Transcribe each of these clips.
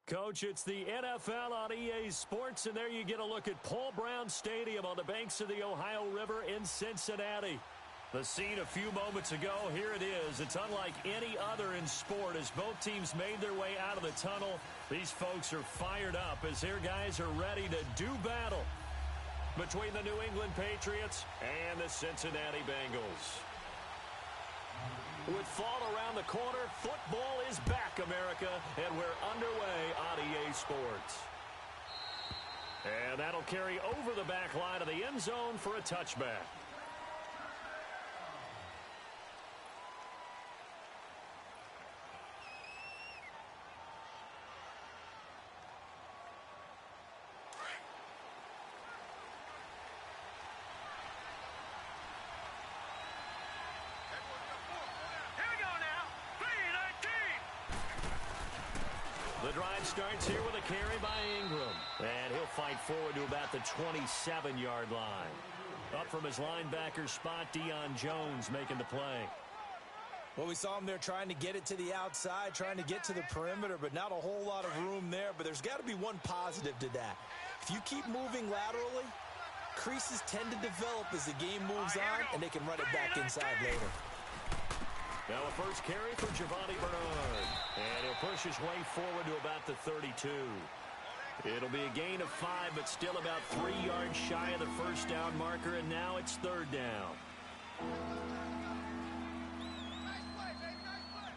Coach, it's the NFL on EA Sports, and there you get a look at Paul Brown Stadium on the banks of the Ohio River in Cincinnati. The scene a few moments ago, here it is. It's unlike any other in sport as both teams made their way out of the tunnel. These folks are fired up as their guys are ready to do battle between the New England Patriots and the Cincinnati Bengals. With fall around the corner, football is back, America, and we're underway on EA Sports. And that'll carry over the back line of the end zone for a touchback. The drive starts here with a carry by Ingram. And he'll fight forward to about the 27-yard line. Up from his linebacker spot, Deion Jones making the play. Well, we saw him there trying to get it to the outside, trying to get to the perimeter, but not a whole lot of room there. But there's got to be one positive to that. If you keep moving laterally, creases tend to develop as the game moves on, and they can run it back inside later. Now a first carry for Giovanni Bernard. And he'll push his way forward to about the 32. It'll be a gain of 5, but still about 3 yards shy of the first down marker, and now it's third down. Nice play, baby, nice play.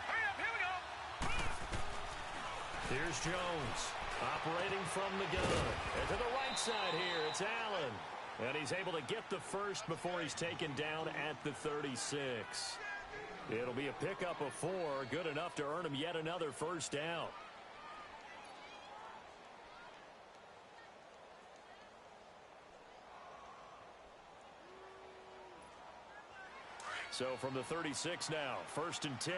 Hurry up, here we go. Here's Jones, operating from the gun. And to the right side here, it's Allen. And he's able to get the first before he's taken down at the 36. It'll be a pickup of 4, good enough to earn him yet another first down. So from the 36 now, 1st and 10.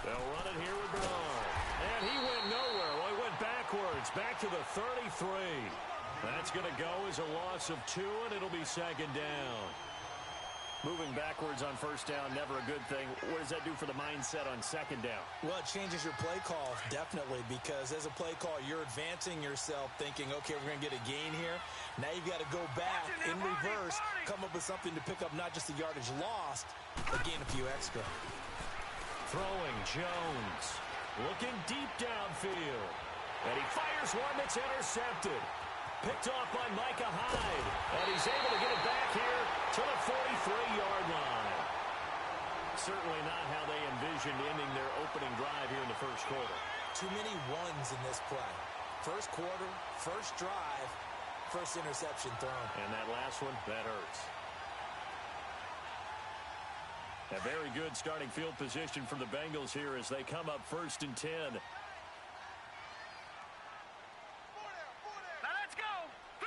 They'll run it here with Bernard. And he went nowhere. Well, he went backwards, back to the 33. That's going to go as a loss of 2, and it'll be second down. Moving backwards on first down, never a good thing. What does that do for the mindset on second down? Well, it changes your play call, definitely, because as a play call, you're advancing yourself thinking, okay, we're going to get a gain here. Now you've got to go back in reverse, come up with something to pick up not just the yardage lost, but gain a few extra. Throwing Jones, looking deep downfield. And he fires one that's intercepted. Picked off by Micah Hyde. And he's able to get it back here to the 43-yard line. Certainly not how they envisioned ending their opening drive here in the first quarter. Too many ones in this play. First quarter, first drive, first interception thrown. And that last one, that hurts. A very good starting field position for the Bengals here as they come up 1st and 10. Now let's go. 3-19.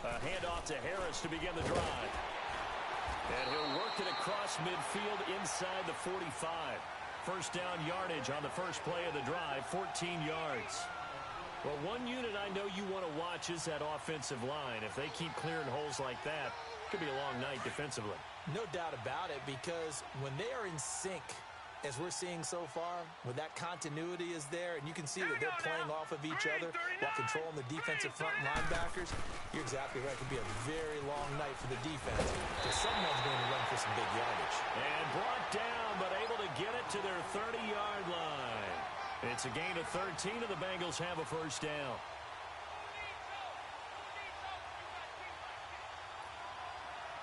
A handoff to Harris to begin the drive. And he'll work it across midfield inside the 45. First down yardage on the first play of the drive, 14 yards. Well, one unit I know you want to watch is that offensive line. If they keep clearing holes like that, it could be a long night defensively. No doubt about it, because when they are in sync, as we're seeing so far, when that continuity is there, and you can see that they're playing off of each other while controlling the defensive front linebackers, you're exactly right. It could be a very long night for the defense, because someone's going to run for some big yardage. And brought down, but able to get it to their 30-yard line. It's a gain of 13, and the Bengals have a first down.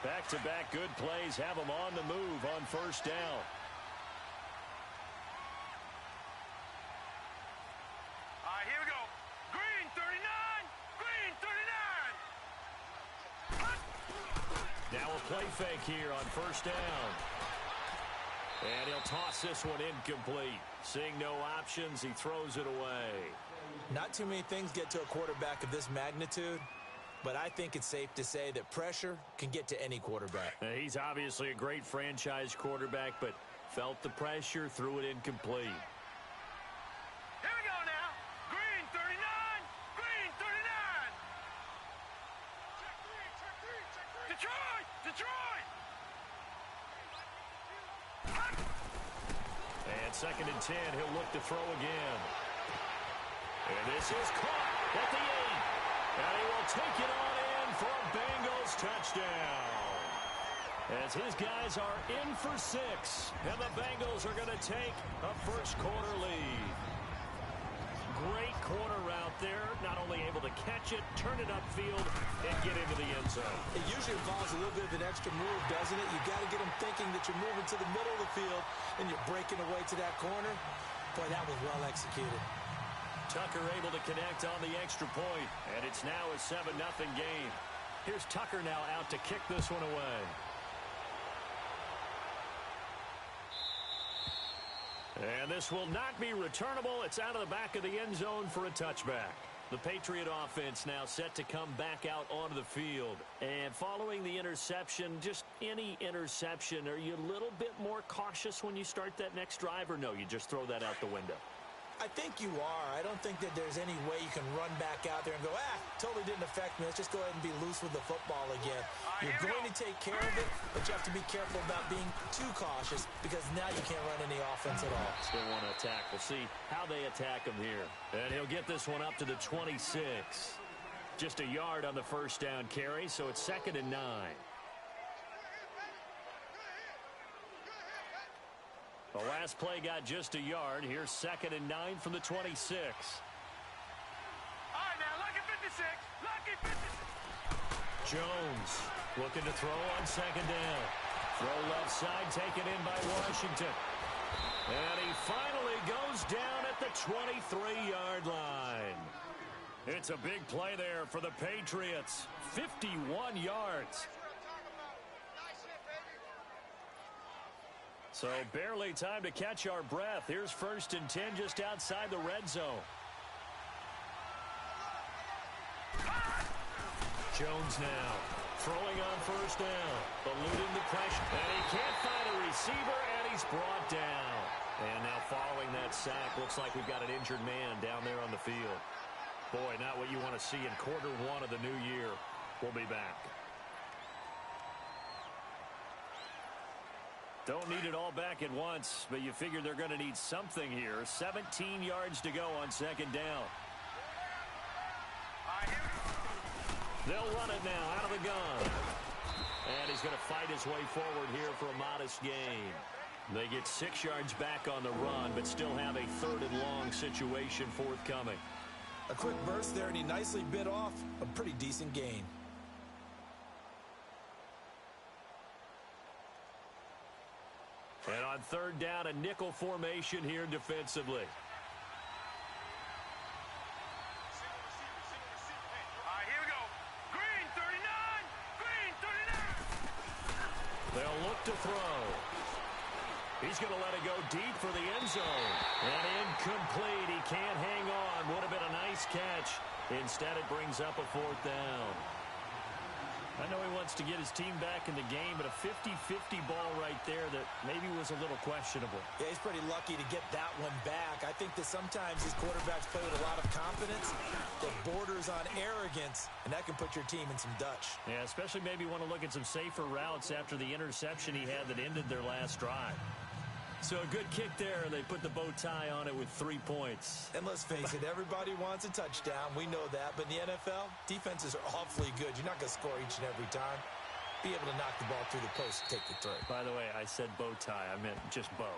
Back-to-back good plays have them on the move on first down. All right, here we go. Green 39. Green 39. Now a play fake here on first down. And he'll toss this one incomplete. Seeing no options, he throws it away. Not too many things get to a quarterback of this magnitude but I think it's safe to say that pressure can get to any quarterback. He's obviously a great franchise quarterback, but felt the pressure, threw it incomplete. Here we go now. Green 39. Green 39. Detroit. Detroit. And 2nd and 10, he'll look to throw again. And this is caught at the 8. And he will take it on in for a Bengals touchdown. As his guys are in for 6. And the Bengals are going to take a first-quarter lead. Great corner route there. Not only able to catch it, turn it upfield, and get into the end zone. It usually involves a little bit of an extra move, doesn't it? You got to get them thinking that you're moving to the middle of the field and you're breaking away to that corner. Boy, that was well executed. Tucker able to connect on the extra point, and it's now a 7-0 game. Here's Tucker now out to kick this one away. And this will not be returnable. It's out of the back of the end zone for a touchback. The Patriot offense now set to come back out onto the field. And following the interception, just any interception, are you a little bit more cautious when you start that next drive, or no, you just throw that out the window? I think you are. I don't think that there's any way you can run back out there and go, totally didn't affect me. Let's just go ahead and be loose with the football again. You're going to take care of it, but you have to be careful about being too cautious because now you can't run any offense at all. Still want to attack. We'll see how they attack him here. And he'll get this one up to the 26. Just a yard on the first down carry, so it's 2nd and 9. The last play got just a yard. Here's 2nd and 9 from the 26. All right, now, lucky 56. Lucky 56. Jones looking to throw on 2nd down. Throw left side, taken in by Washington. And he finally goes down at the 23-yard line. It's a big play there for the Patriots. 51 yards. So barely time to catch our breath. Here's 1st and 10 just outside the red zone. Jones now throwing on 1st down, eluding the pressure. And he can't find a receiver, and he's brought down. And now following that sack, looks like we've got an injured man down there on the field. Boy, not what you want to see in quarter 1 of the new year. We'll be back. Don't need it all back at once, but you figure they're going to need something here. 17 yards to go on 2nd down. They'll run it now out of the gun. And he's going to fight his way forward here for a modest gain. They get 6 yards back on the run, but still have a 3rd and long situation forthcoming. A quick burst there, and he nicely bit off a pretty decent gain. And on 3rd down, a nickel formation here defensively. All right, here we go. Green 39. Green 39. They'll look to throw. He's going to let it go deep for the end zone. And incomplete. He can't hang on. Would have been a nice catch. Instead, it brings up a 4th down. I know he wants to get his team back in the game, but a 50-50 ball right there that maybe was a little questionable. Yeah, he's pretty lucky to get that one back. I think that sometimes these quarterbacks play with a lot of confidence that borders on arrogance, and that can put your team in some Dutch. Yeah, especially maybe want to look at some safer routes after the interception he had that ended their last drive. So a good kick there, and they put the bow tie on it with 3 points. And let's face it, everybody wants a touchdown. We know that. But in the NFL, defenses are awfully good. You're not going to score each and every time. Be able to knock the ball through the post and take the throw. By the way, I said bow tie. I meant just bow.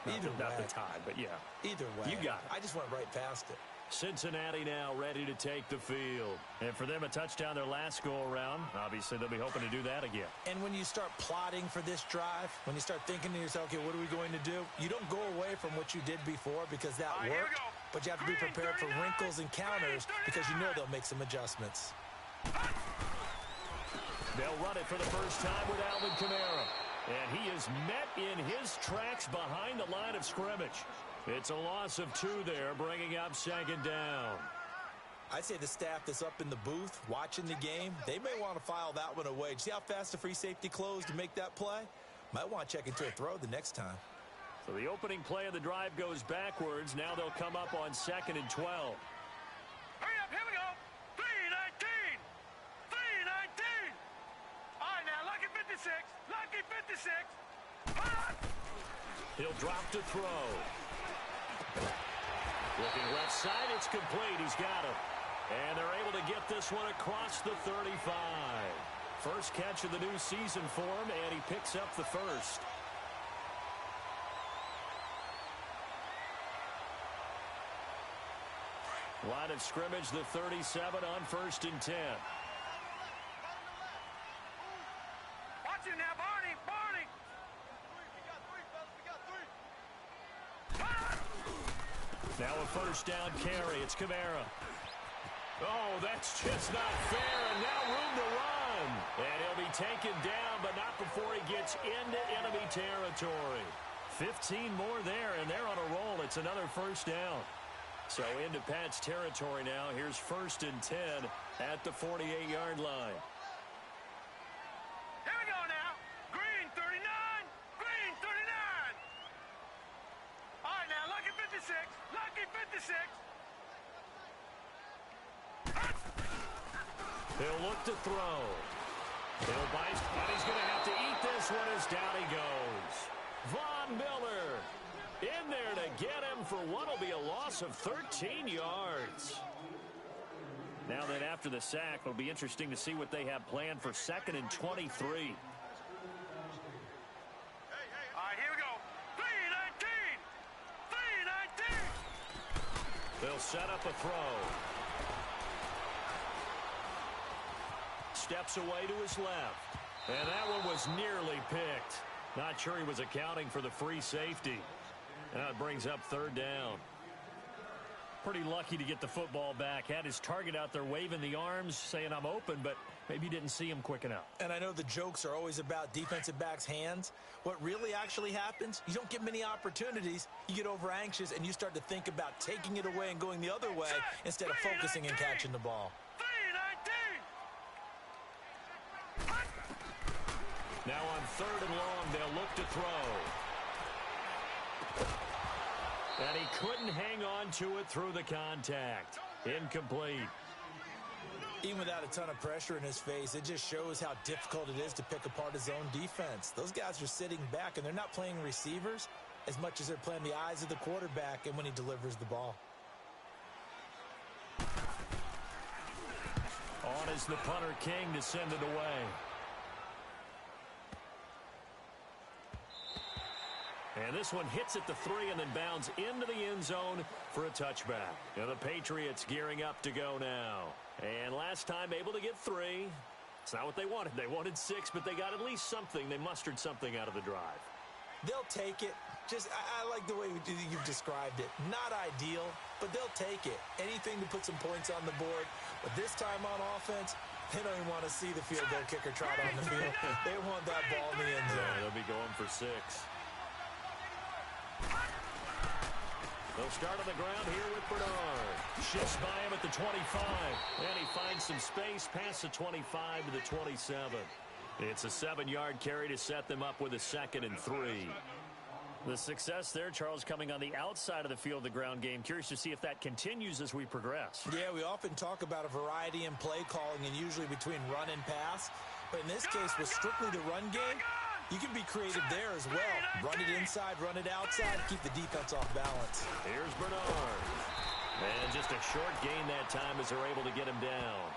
Not the tie, but yeah. Either way. You got it. I just went right past it. Cincinnati now ready to take the field. And for them, a touchdown their last go-around. Obviously, they'll be hoping to do that again. And when you start plotting for this drive, when you start thinking to yourself, okay, what are we going to do? You don't go away from what you did before because that worked. But you have to be prepared for wrinkles and counters because you know they'll make some adjustments. They'll run it for the first time with Alvin Kamara. And he is met in his tracks behind the line of scrimmage. It's a loss of 2 there, bringing up 2nd down. I'd say the staff that's up in the booth watching the game, they may want to file that one away. See how fast the free safety closed to make that play? Might want to check into a throw the next time. So the opening play of the drive goes backwards. Now they'll come up on 2nd and 12. Hurry up, here we go. 3-19. 3-19. All right, now, lucky 56. Lucky 56. He'll drop to throw. Looking left side, it's complete. He's got it. And they're able to get this one across the 35. First catch of the new season for him, and he picks up the first. Line of scrimmage, the 37 on 1st and 10. Watch him now, Barney. Barney. We got 3, fellas. We got 3. Now a first down carry. It's Kamara. Oh, that's just not fair, and now room to run. And he'll be taken down, but not before he gets into enemy territory. 15 more there, and they're on a roll. It's another first down. So into Pat's territory now. Here's 1st and 10 at the 48-yard line. Here we go now. Green 39. Green 39. All right, now, lucky 56. Lucky 56. He'll look to throw. He'll bite, and he's going to have to eat this one as down he goes. Von Miller in there to get him for what will be a loss of 13 yards. Now that after the sack, it'll be interesting to see what they have planned for 2nd and 23. All right, here we go. 3-19. 3-19. They'll set up a throw. Steps away to his left. And that one was nearly picked. Not sure he was accounting for the free safety. Now it brings up 3rd down. Pretty lucky to get the football back. Had his target out there waving the arms, saying I'm open, but maybe didn't see him quick enough. And I know the jokes are always about defensive backs' hands. What really actually happens, you don't get many opportunities. You get over anxious, and you start to think about taking it away and going the other way instead of focusing and catching the ball. 3-19. Now on 3rd and long, they'll look to throw. And he couldn't hang on to it through the contact. Incomplete. Even without a ton of pressure in his face, it just shows how difficult it is to pick apart his own defense. Those guys are sitting back, and they're not playing receivers as much as they're playing the eyes of the quarterback and when he delivers the ball. On is the punter King to send it away. And this one hits at the 3 and then bounds into the end zone for a touchback. And the Patriots gearing up to go now. And last time able to get 3. It's not what they wanted. They wanted 6, but they got at least something. They mustered something out of the drive. They'll take it. I like the way you've described it. Not ideal, but they'll take it. Anything to put some points on the board. But this time on offense, they don't even want to see the field goal kicker trot on the field. They want that ball in the end zone. Yeah, they'll be going for 6. They'll start on the ground here with Bernard. Shifts by him at the 25. And he finds some space past the 25 to the 27. It's a 7-yard carry to set them up with a 2nd and 3. The success there, Charles, coming on the outside of the field, the ground game. Curious to see if that continues as we progress. Yeah, we often talk about a variety in play calling and usually between run and pass. But in this case, with strictly the run game, you can be creative there as well. Run it inside, run it outside, keep the defense off balance. Here's Bernard. And just a short gain that time as they're able to get him down.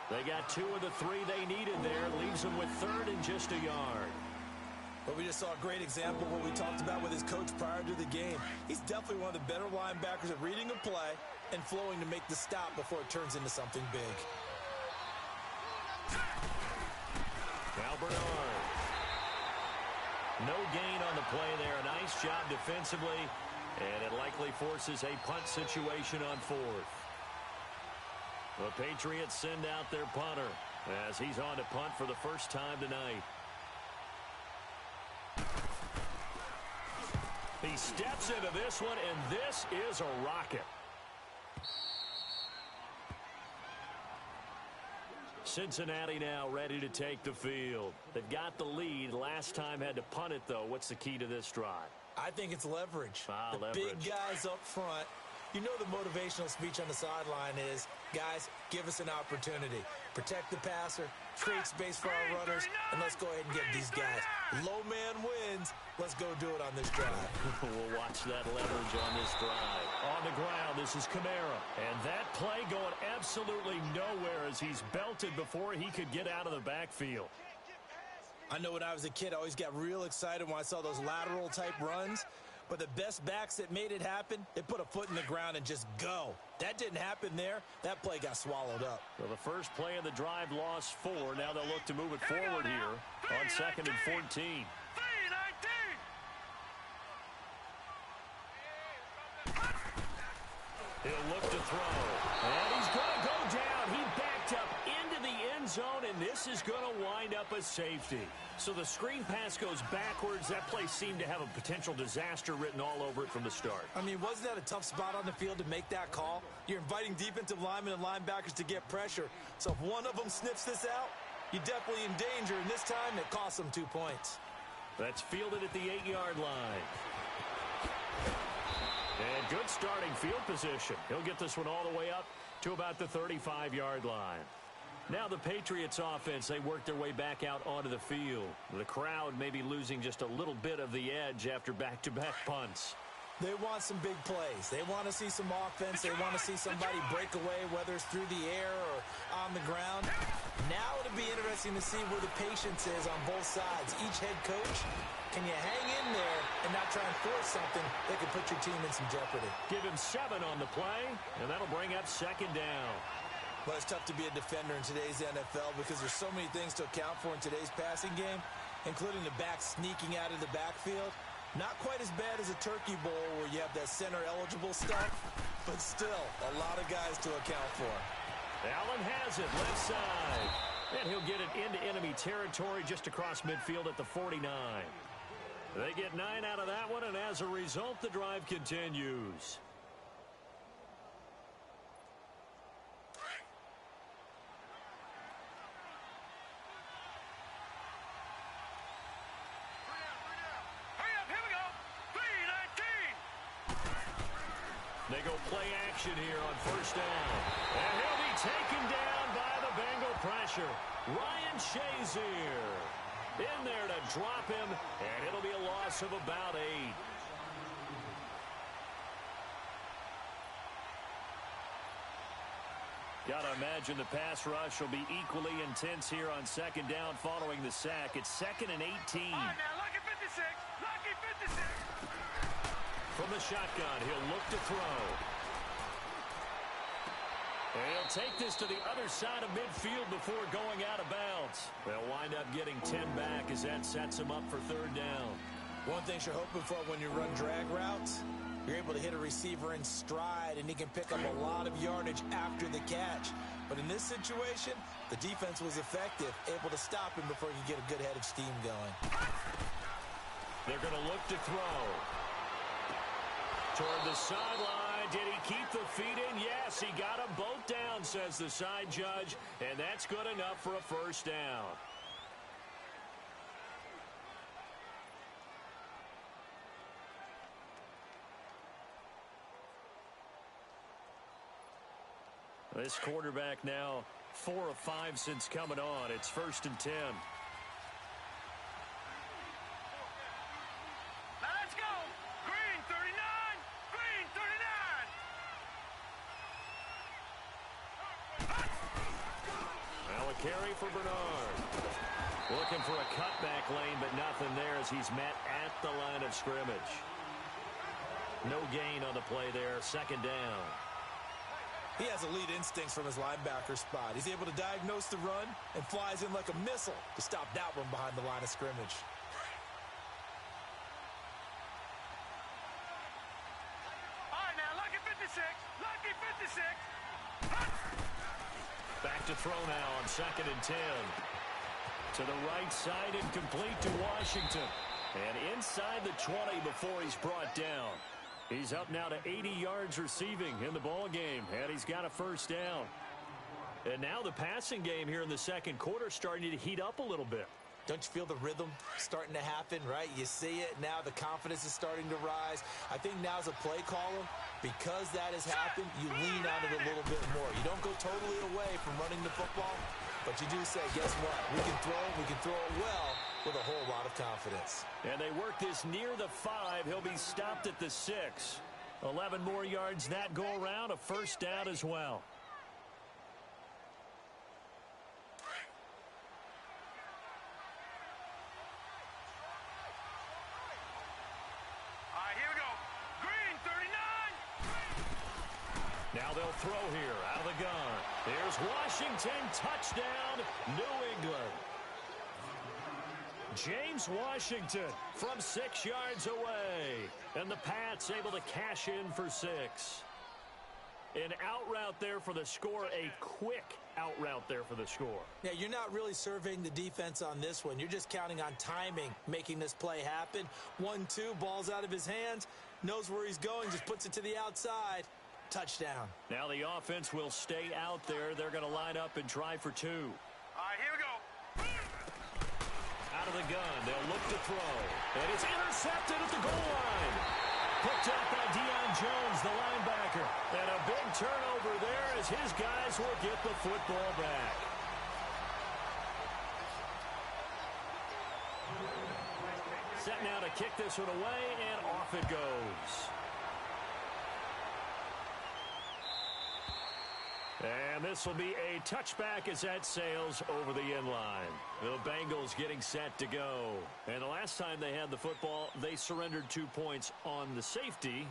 They got 2 of the 3 they needed there. Leaves them with 3rd and just a yard. But we just saw a great example of what we talked about with his coach prior to the game. He's definitely one of the better linebackers at reading a play and flowing to make the stop before it turns into something big. Now Bernard. No gain on the play there. A nice job defensively. And it likely forces a punt situation on 4th. The Patriots send out their punter as he's on to punt for the first time tonight. He steps into this one, and this is a rocket. Cincinnati now ready to take the field. They've got the lead. Last time had to punt it, though. What's the key to this drive? I think it's leverage. Leverage. Big guys up front. You know the motivational speech on the sideline is, guys, give us an opportunity. Protect the passer, create space for our runners, and let's go ahead and get these guys. Low man wins. Let's go do it on this drive. We'll watch that leverage on this drive. On the ground, this is Kamara. And that play going absolutely nowhere as he's belted before he could get out of the backfield. I know when I was a kid, I always got real excited when I saw those lateral-type runs. But the best backs that made it happen, they put a foot in the ground and just go. That didn't happen there. That play got swallowed up. Well, the first play of the drive lost 4. Now they'll look to move it forward here on 2nd and 14. 3-19. He'll look to throw. And he's going to go down. He backed up into the end zone, and this is going to wind up a safety. So the screen pass goes backwards. That play seemed to have a potential disaster written all over it from the start. I mean, wasn't that a tough spot on the field to make that call? You're inviting defensive linemen and linebackers to get pressure. So if one of them sniffs this out, you're definitely in danger. And this time, it costs them 2 points. That's fielded at the 8-yard line. And good starting field position. He'll get this one all the way up to about the 35-yard line. Now the Patriots offense, they work their way back out onto the field. The crowd may be losing just a little bit of the edge after back-to-back punts. They want some big plays. They want to see some offense. They want to see somebody break away, whether it's through the air or on the ground. Now it'll be interesting to see where the patience is on both sides. Each head coach, can you hang in there and not try and force something that could put your team in some jeopardy? Give him 7 on the play, and that'll bring up 2nd down. Well, it's tough to be a defender in today's NFL because there's so many things to account for in today's passing game, including the back sneaking out of the backfield. Not quite as bad as a turkey bowl where you have that center-eligible stuff, but still a lot of guys to account for. Allen has it, left side. And he'll get it into enemy territory just across midfield at the 49. They get 9 out of that one, and as a result, the drive continues. They go play action here on 1st down. And he'll be taken down by the Bengal pressure. Ryan Shazier in there to drop him, and it'll be a loss of about 8. Gotta imagine the pass rush will be equally intense here on 2nd down following the sack. It's 2nd and 18. All right, now, lucky 56. Lucky 56. From the shotgun, he'll look to throw. And he'll take this to the other side of midfield before going out of bounds. They'll wind up getting 10 back as that sets him up for 3rd down. One thing you're hoping for when you run drag routes, you're able to hit a receiver in stride, and he can pick up a lot of yardage after the catch. But in this situation, the defense was effective, able to stop him before he could get a good head of steam going. They're going to look to throw. Toward the sideline. Did he keep the feet in? Yes, he got them both down, says the side judge. And that's good enough for a 1st down. This quarterback now 4 of 5 since coming on. It's 1st and 10. Carry for Bernard. Looking for a cutback lane, but nothing there as he's met at the line of scrimmage. No gain on the play there. 2nd down. He has elite instincts from his linebacker spot. He's able to diagnose the run and flies in like a missile to stop that one behind the line of scrimmage. All right, now, lucky 56. Lucky 56. Back to throw now on 2nd and 10. To the right side and complete to Washington. And inside the 20 before he's brought down. He's up now to 80 yards receiving in the ball game. And he's got a 1st down. And now the passing game here in the second quarter starting to heat up a little bit. Don't you feel the rhythm starting to happen, right? You see it now. The confidence is starting to rise. I think now as a play caller, because that has happened, you lean on it a little bit more. You don't go totally away from running the football, but you do say, guess what? We can throw it well with a whole lot of confidence. And they work this near the 5. He'll be stopped at the 6. 11 more yards that go around, a first down as well. Now they'll throw here out of the gun. Here's Washington, touchdown, New England. James Washington from 6 yards away. And the Pats able to cash in for 6. An out route there for the score, a quick out route there for the score. Yeah, you're not really surveying the defense on this one. You're just counting on timing, making this play happen. 1-2, ball's out of his hands, knows where he's going, just puts it to the outside. Touchdown. Now the offense will stay out there. They're going to line up and try for 2. All right, here we go. Out of the gun, they'll look to throw. And it's intercepted at the goal line. Picked up by Deion Jones, the linebacker. And a big turnover there as his guys will get the football back. Set now to kick this one away, and off it goes. And this will be a touchback as that sails over the end line. The Bengals getting set to go. And the last time they had the football, they surrendered 2 points on the safety.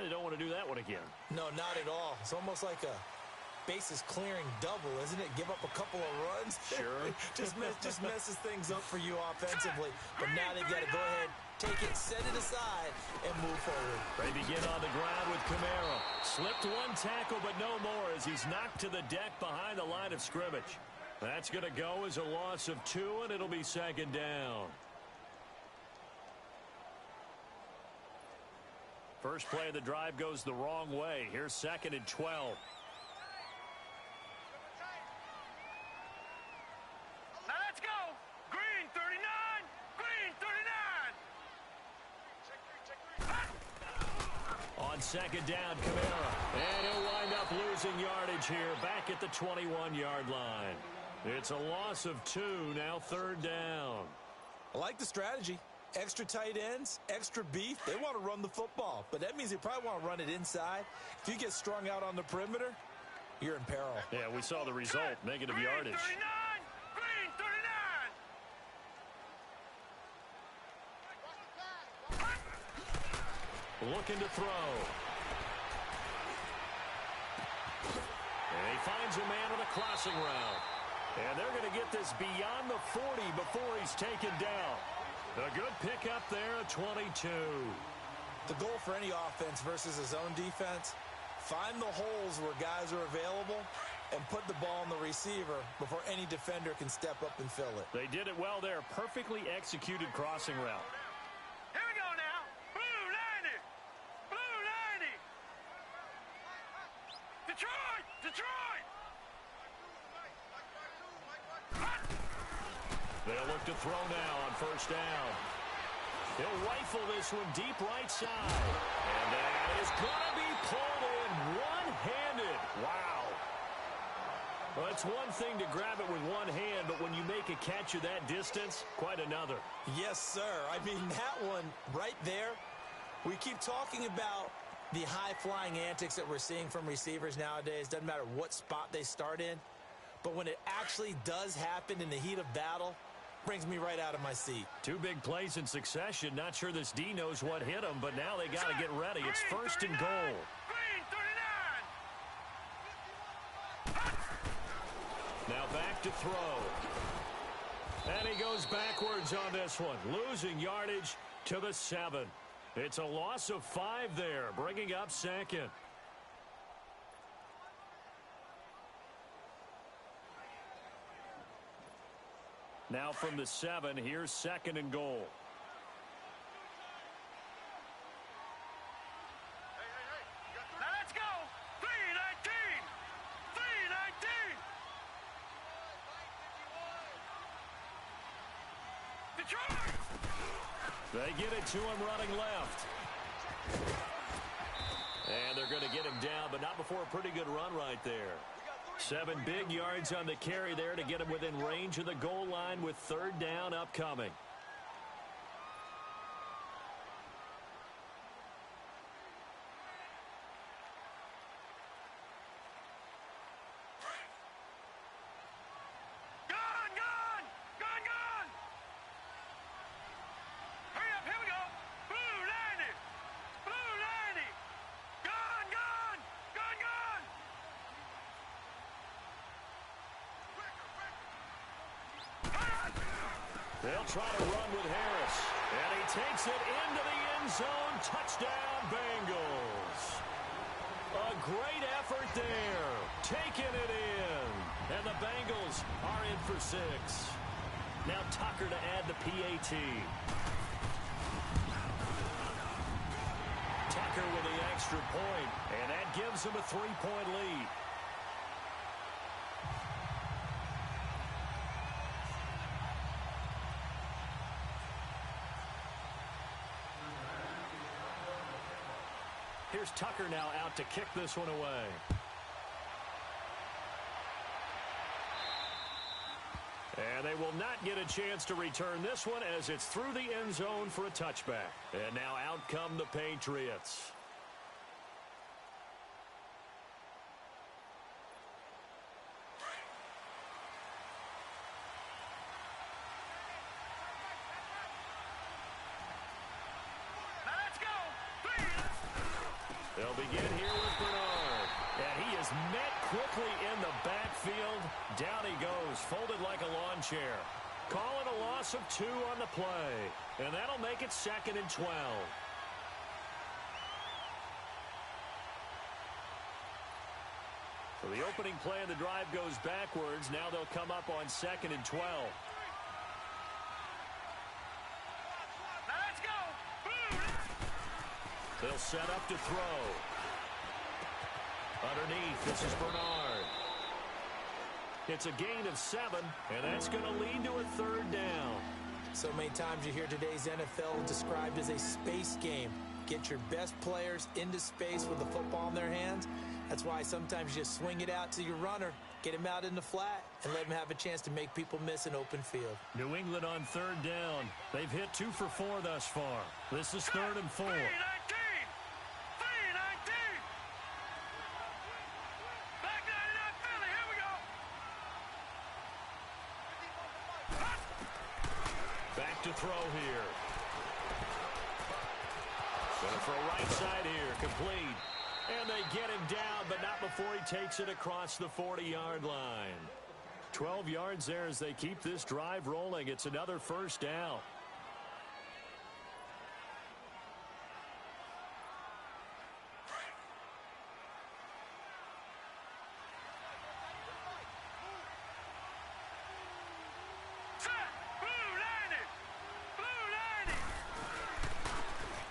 They don't want to do that one again. No, not at all. It's almost like a bases clearing double, isn't it? Give up a couple of runs. Sure. just messes things up for you offensively. But now they've got to go ahead, take it, set it aside, and move forward. They begin on the ground with Camaro. Slipped one tackle, but no more as he's knocked to the deck behind the line of scrimmage. That's going to go as a loss of 2, and it'll be second down. First play of the drive goes the wrong way. Here's 2nd and 12. Now let's go. Green 39. Green 39. On second down, Camara. And he'll wind up losing yardage here back at the 21-yard line. It's a loss of 2, now 3rd down. I like the strategy. Extra tight ends, extra beef. They want to run the football, but that means they probably want to run it inside. If you get strung out on the perimeter, you're in peril. Yeah, we saw the result, negative yardage. 39. Green 39. Looking to throw. And he finds a man on a crossing route. And they're going to get this beyond the 40 before he's taken down. A good pickup there at 22. The goal for any offense versus a zone defense, find the holes where guys are available and put the ball on the receiver before any defender can step up and fill it. They did it well there. Perfectly executed crossing route. Here we go now. Blue 90. Blue 90. Detroit. Detroit. They'll look to throw now on first down. He'll rifle this one deep right side. And that is going to be pulled in one-handed. Wow. Well, it's one thing to grab it with one hand, but when you make a catch of that distance, quite another. Yes, sir. I mean, that one right there, we keep talking about the high-flying antics that we're seeing from receivers nowadays. Doesn't matter what spot they start in. But when it actually does happen in the heat of battle, brings me right out of my seat. 2 big plays in succession. Not sure this D knows what hit him, but now they got to get ready. It's 1st and goal. Green 39. Now back to throw. And he goes backwards on this one, losing yardage to the 7. It's a loss of 5 there, bringing up 2nd. Now from the 7, here's 2nd and goal. Now let's go. 319. 319. Detroit! They get it to him running left. And they're going to get him down, but not before a pretty good run right there. 7 big yards on the carry there to get him within range of the goal line with 3rd down upcoming. They'll try to run with Harris. And he takes it into the end zone. Touchdown, Bengals. A great effort there. Taking it in. And the Bengals are in for 6. Now Tucker to add the PAT. Tucker with the extra point. And that gives him a 3-point lead. Here's Tucker now out to kick this one away. And they will not get a chance to return this one as it's through the end zone for a touchback. And now out come the Patriots. They'll begin here with Bernard. And he is met quickly in the backfield. Down he goes, folded like a lawn chair. Calling a loss of 2 on the play. And that'll make it 2nd and 12. So the opening play of the drive goes backwards. Now they'll come up on 2nd and 12. They'll set up to throw. Underneath, this is Bernard. It's a gain of 7, and that's going to lead to a 3rd down. So many times you hear today's NFL described as a space game. Get your best players into space with the football in their hands. That's why sometimes you just swing it out to your runner, get him out in the flat, and let him have a chance to make people miss an open field. New England on 3rd down. They've hit 2 for 4 thus far. This is 3rd and 4. To throw here. Going for a right side here. Complete. And they get him down, but not before he takes it across the 40-yard line. 12 yards there as they keep this drive rolling. It's another 1st down.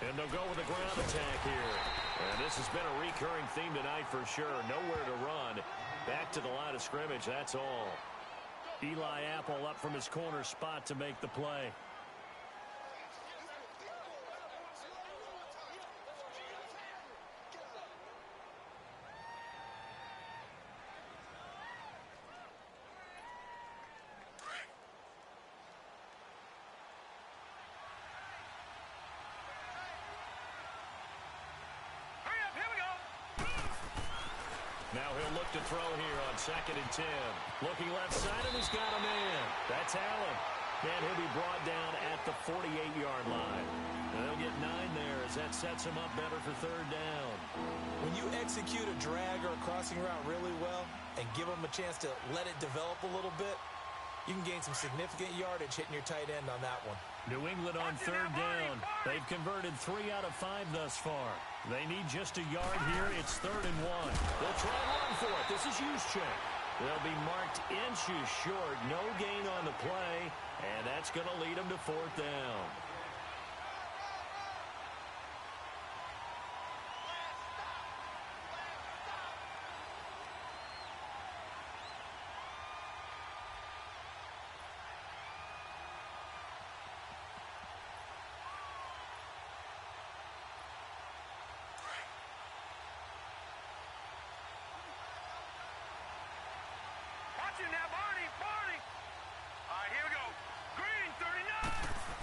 And they'll go with a ground attack here. And this has been a recurring theme tonight for sure. Nowhere to run. Back to the line of scrimmage, that's all. Eli Apple up from his corner spot to make the play. Now he'll look to throw here on 2nd and 10. Looking left side, and he's got a man. That's Allen. And he'll be brought down at the 48-yard line. And they'll get 9 there as that sets him up better for 3rd down. When you execute a drag or a crossing route really well and give them a chance to let it develop a little bit, you can gain some significant yardage hitting your tight end on that one. New England on 3rd down. They've converted 3 out of 5 thus far. They need just a yard here. It's 3rd and 1. They'll try and run for it. This is Juszczyk. They'll be marked inches short. No gain on the play, and that's going to lead them to 4th down.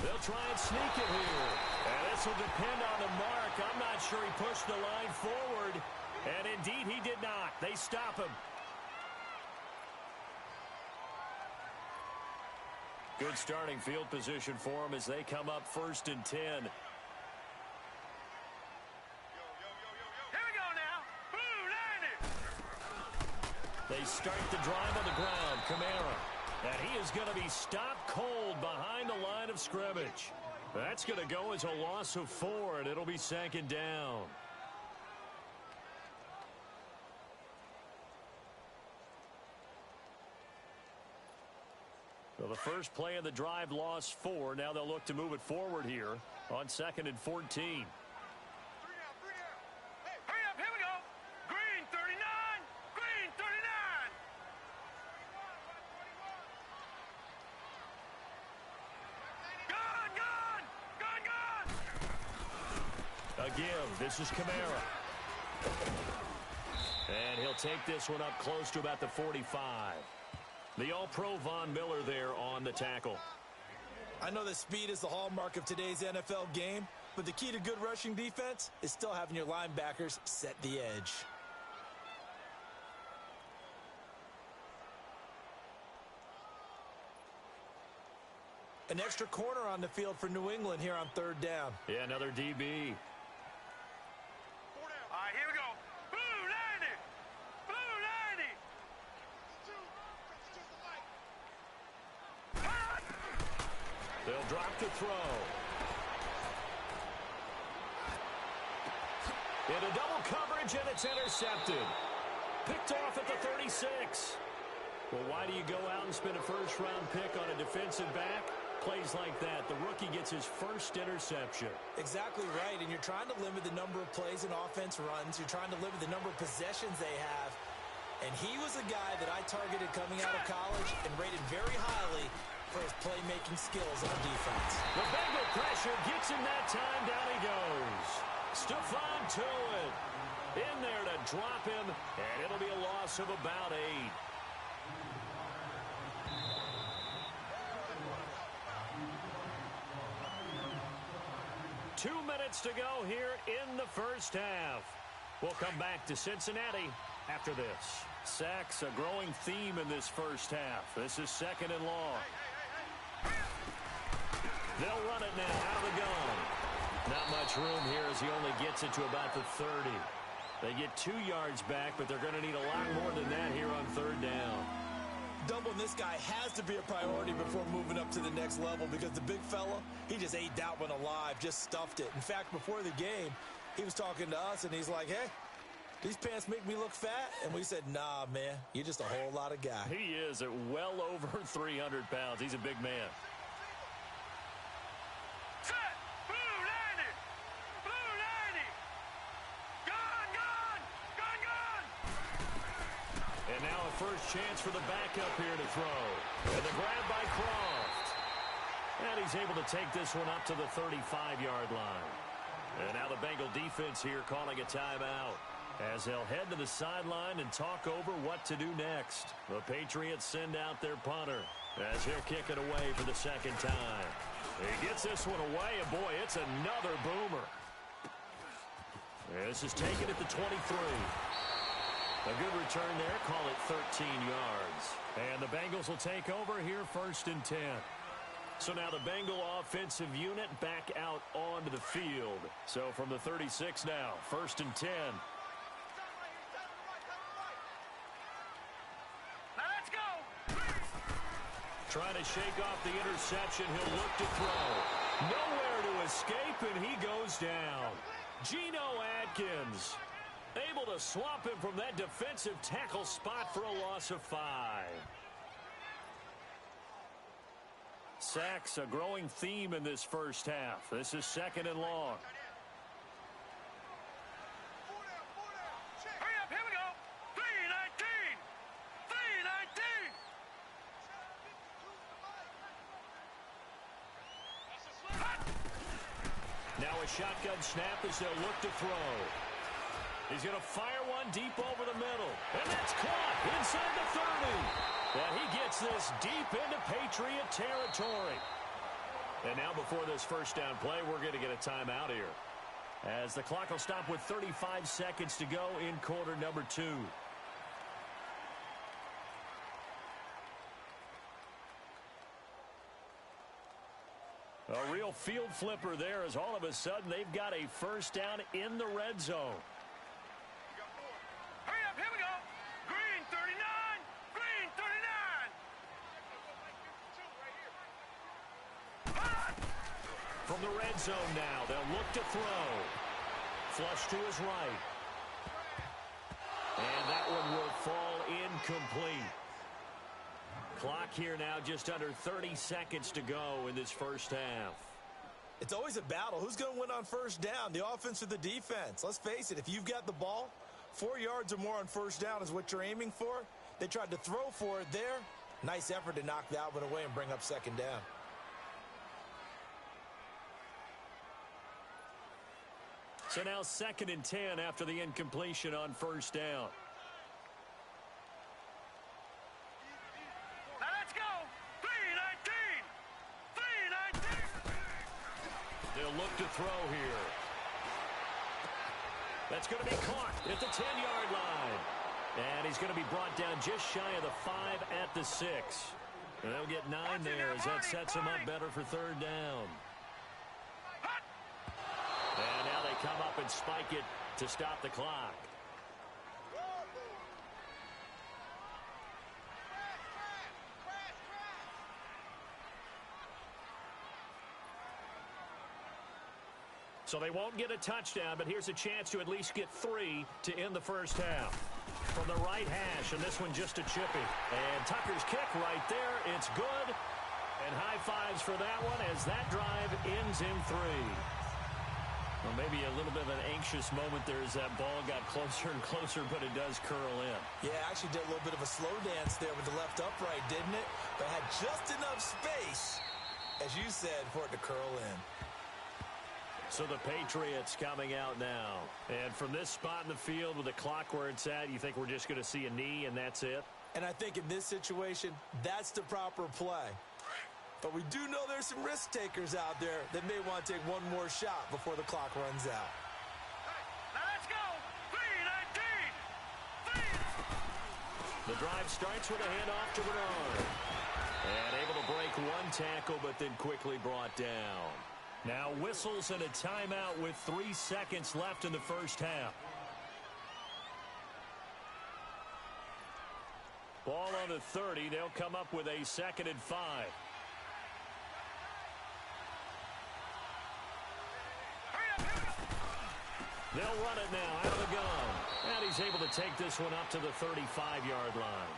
They'll try and sneak it here. And this will depend on the mark. I'm not sure he pushed the line forward. And indeed, he did not. They stop him. Good starting field position for them as they come up 1st and 10. Here we go now. Blue line it. They start the drive on the ground. Kamara. And he is going to be stopped cold behind the line of scrimmage. That's going to go as a loss of 4, and it'll be 2nd down. Well, the first play of the drive lost 4. Now they'll look to move it forward here on 2nd and 14. Hurry up, here we go. Green 39. Green 39. Gun. Again, this is Kamara. And he'll take this one up close to about the 45. The All-Pro Von Miller there on the tackle. I know that speed is the hallmark of today's NFL game, but the key to good rushing defense is still having your linebackers set the edge. An extra corner on the field for New England here on 3rd down. Yeah, another DB. All right, here we go. Blue 90. Blue 90. They'll drop the throw. Into double coverage, and it's intercepted. Picked off at the 36. Well, why do you go out and spend a first-round pick on a defensive back? Plays like that, the rookie gets his first interception. Exactly right, and you're trying to limit the number of plays and offense runs. You're trying to limit the number of possessions they have. And he was a guy that I targeted coming out of college and rated very highly for his playmaking skills on defense. The Bengal pressure gets him that time. Down he goes. Stephon Tuitt in there to drop him, and it'll be a loss of about 8. 2 minutes to go here in the first half. We'll come back to Cincinnati after this. Sacks, a growing theme in this first half. This is 2nd and long. They'll run it now out of the gun. Not much room here as he only gets it to about the 30. They get 2 yards back, but they're going to need a lot more than that here on 3rd down. Doubling this guy has to be a priority before moving up to the next level because the big fella, he just ate that one alive, just stuffed it. In fact, before the game, he was talking to us, and he's like, hey, these pants make me look fat? And we said, nah, man, you're just a whole lot of guy. He is at well over 300 pounds. He's a big man. Set. Blue 90. Blue 90. Gun, gun. Gun, gun. And now a first chance for the backup here to throw. And the grab by Croft. And he's able to take this one up to the 35-yard line. And now the Bengal defense here calling a timeout as they'll head to the sideline and talk over what to do next. The Patriots send out their punter as he'll kick it away for the 2nd time. He gets this one away, and boy, it's another boomer. This is taken at the 23. A good return there, call it 13 yards. And the Bengals will take over here 1st and 10. So now the Bengal offensive unit back out onto the field. So from the 36 now, 1st and 10. Now let's go. Trying to shake off the interception. He'll look to throw. Nowhere to escape, and he goes down. Geno Atkins able to swap him from that defensive tackle spot for a loss of 5. Sacks, a growing theme in this first half. This is 2nd and long. Hurry up, here we go. 319. 319. Now a shotgun snap as they'll look to throw. He's going to fire one deep over the middle. And that's caught inside the 30. And he gets this deep into Patriot territory. And now before this first down play, we're going to get a timeout here, as the clock will stop with 35 seconds to go in quarter number 2. A real field flipper there, as all of a sudden they've got a first down in the red zone. Hurry up, here we go. Green 39, green 39. From the red zone now, they'll look to throw. Flush to his right. And that one will fall incomplete. Clock here now just under 30 seconds to go in this first half. It's always a battle. Who's going to win on first down, the offense or the defense? Let's face it, if you've got the ball, 4 yards or more on first down is what you're aiming for. They tried to throw for it there. Nice effort to knock that one away and bring up second down. So now 2nd and 10 after the incompletion on first down. Now let's go. 3-19. 3-19. They'll look to throw here. That's going to be caught at the 10-yard line. And he's going to be brought down just shy of the 5 at the 6. And they'll get 9 there as that sets him up better for third down. And now they come up and spike it to stop the clock. So they won't get a touchdown, but here's a chance to at least get 3 to end the first half. From the right hash, and this one just a chippy. And Tucker's kick right there. It's good. And high fives for that one as that drive ends in 3. Well, maybe a little bit of an anxious moment there as that ball got closer and closer, but it does curl in. Yeah, actually did a little bit of a slow dance there with the left upright, didn't it? But had just enough space, as you said, for it to curl in. So the Patriots coming out now. And from this spot in the field with the clock where it's at, you think we're just going to see a knee and that's it? And I think in this situation, that's the proper play. But we do know there's some risk takers out there that may want to take one more shot before the clock runs out. Now let's go. 3-19. The drive starts with a handoff to Bernard. And able to break one tackle, but then quickly brought down. Now whistles and a timeout with 3 seconds left in the first half. Ball on the 30. They'll come up with a 2nd and 5. They'll run it now out of the gun. And he's able to take this one up to the 35-yard line.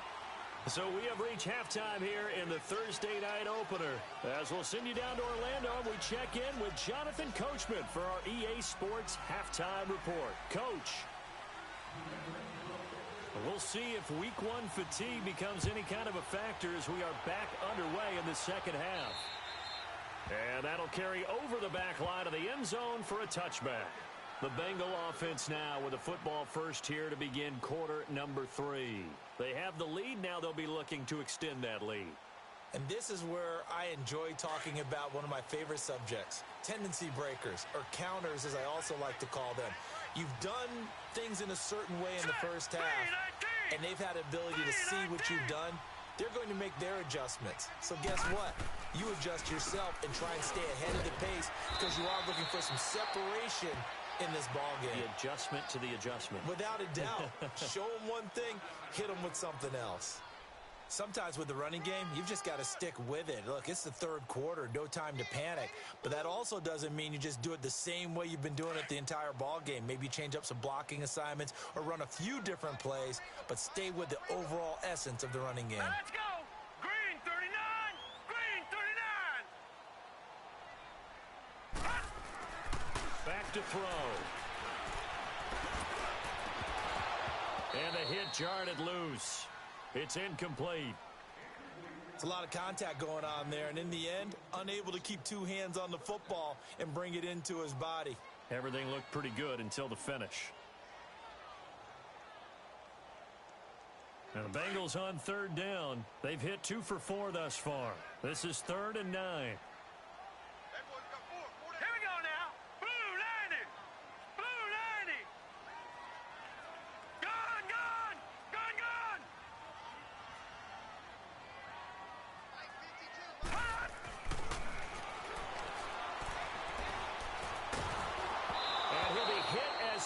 So we have reached halftime here in the Thursday night opener. As we'll send you down to Orlando, we check in with Jonathan Coachman for our EA Sports Halftime Report. Coach, we'll see if Week 1 fatigue becomes any kind of a factor as we are back underway in the second half. And that'll carry over the back line of the end zone for a touchback. The Bengal offense now with a football first here to begin quarter number 3. They have the lead. Now they'll be looking to extend that lead. And this is where I enjoy talking about one of my favorite subjects, tendency breakers, or counters as I also like to call them. You've done things in a certain way in the first half, and they've had the ability to see what you've done. They're going to make their adjustments. So guess what? You adjust yourself and try and stay ahead of the pace because you are looking for some separation in this ball game. The adjustment to the adjustment. Without a doubt. Show them one thing, hit them with something else. Sometimes with the running game, you've just got to stick with it. Look, it's the third quarter, no time to panic. But that also doesn't mean you just do it the same way you've been doing it the entire ball game. Maybe change up some blocking assignments or run a few different plays, but stay with the overall essence of the running game. Let's go. Green 39, green 39. Back to throw. And the hit jarred it loose. It's incomplete. It's a lot of contact going on there, and in the end, unable to keep two hands on the football and bring it into his body. Everything looked pretty good until the finish. Now the Bengals on third down. They've hit 2 for 4 thus far. This is 3rd and 9.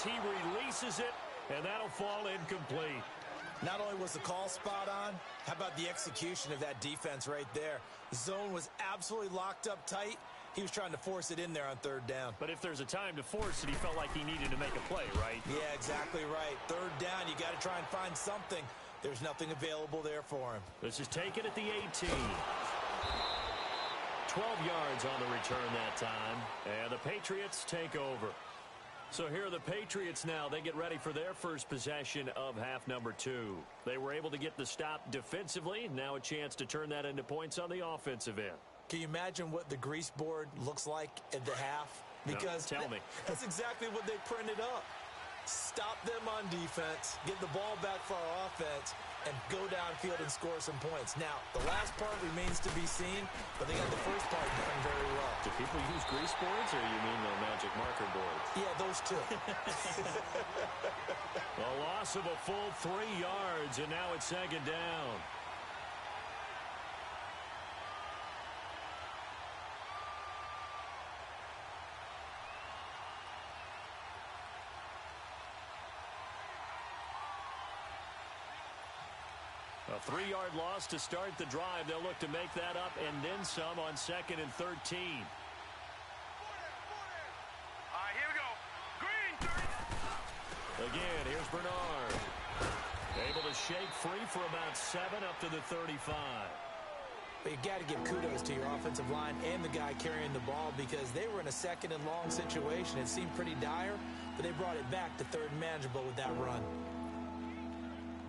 He releases it, and that'll fall incomplete. Not only was the call spot on, how about the execution of that defense right there? The zone was absolutely locked up tight. He was trying to force it in there on third down. But if there's a time to force it, he felt like he needed to make a play, right? Yeah, exactly right. Third down, you got to try and find something. There's nothing available there for him. This is taken at the 18. 12 yards on the return that time. And the Patriots take over. So here are the Patriots now. They get ready for their first possession of half number 2. They were able to get the stop defensively. Now a chance to turn that into points on the offensive end. Can you imagine what the grease board looks like at the half? Because no, tell me. That's exactly what they printed up. Stop them on defense, get the ball back for our offense, and go downfield and score some points. Now, the last part remains to be seen, but they got the first part done very well. Do people use grease boards, or you mean the magic marker boards? Yeah, those two. A loss of a full 3 yards, and now it's second down. A 3-yard loss to start the drive. They'll look to make that up and then some on 2nd and 13. All right, here we go. Green, 30. Again, here's Bernard. Able to shake free for about 7 up to the 35. But you got to give kudos to your offensive line and the guy carrying the ball because they were in a 2nd and long situation. It seemed pretty dire, but they brought it back to 3rd and manageable with that run.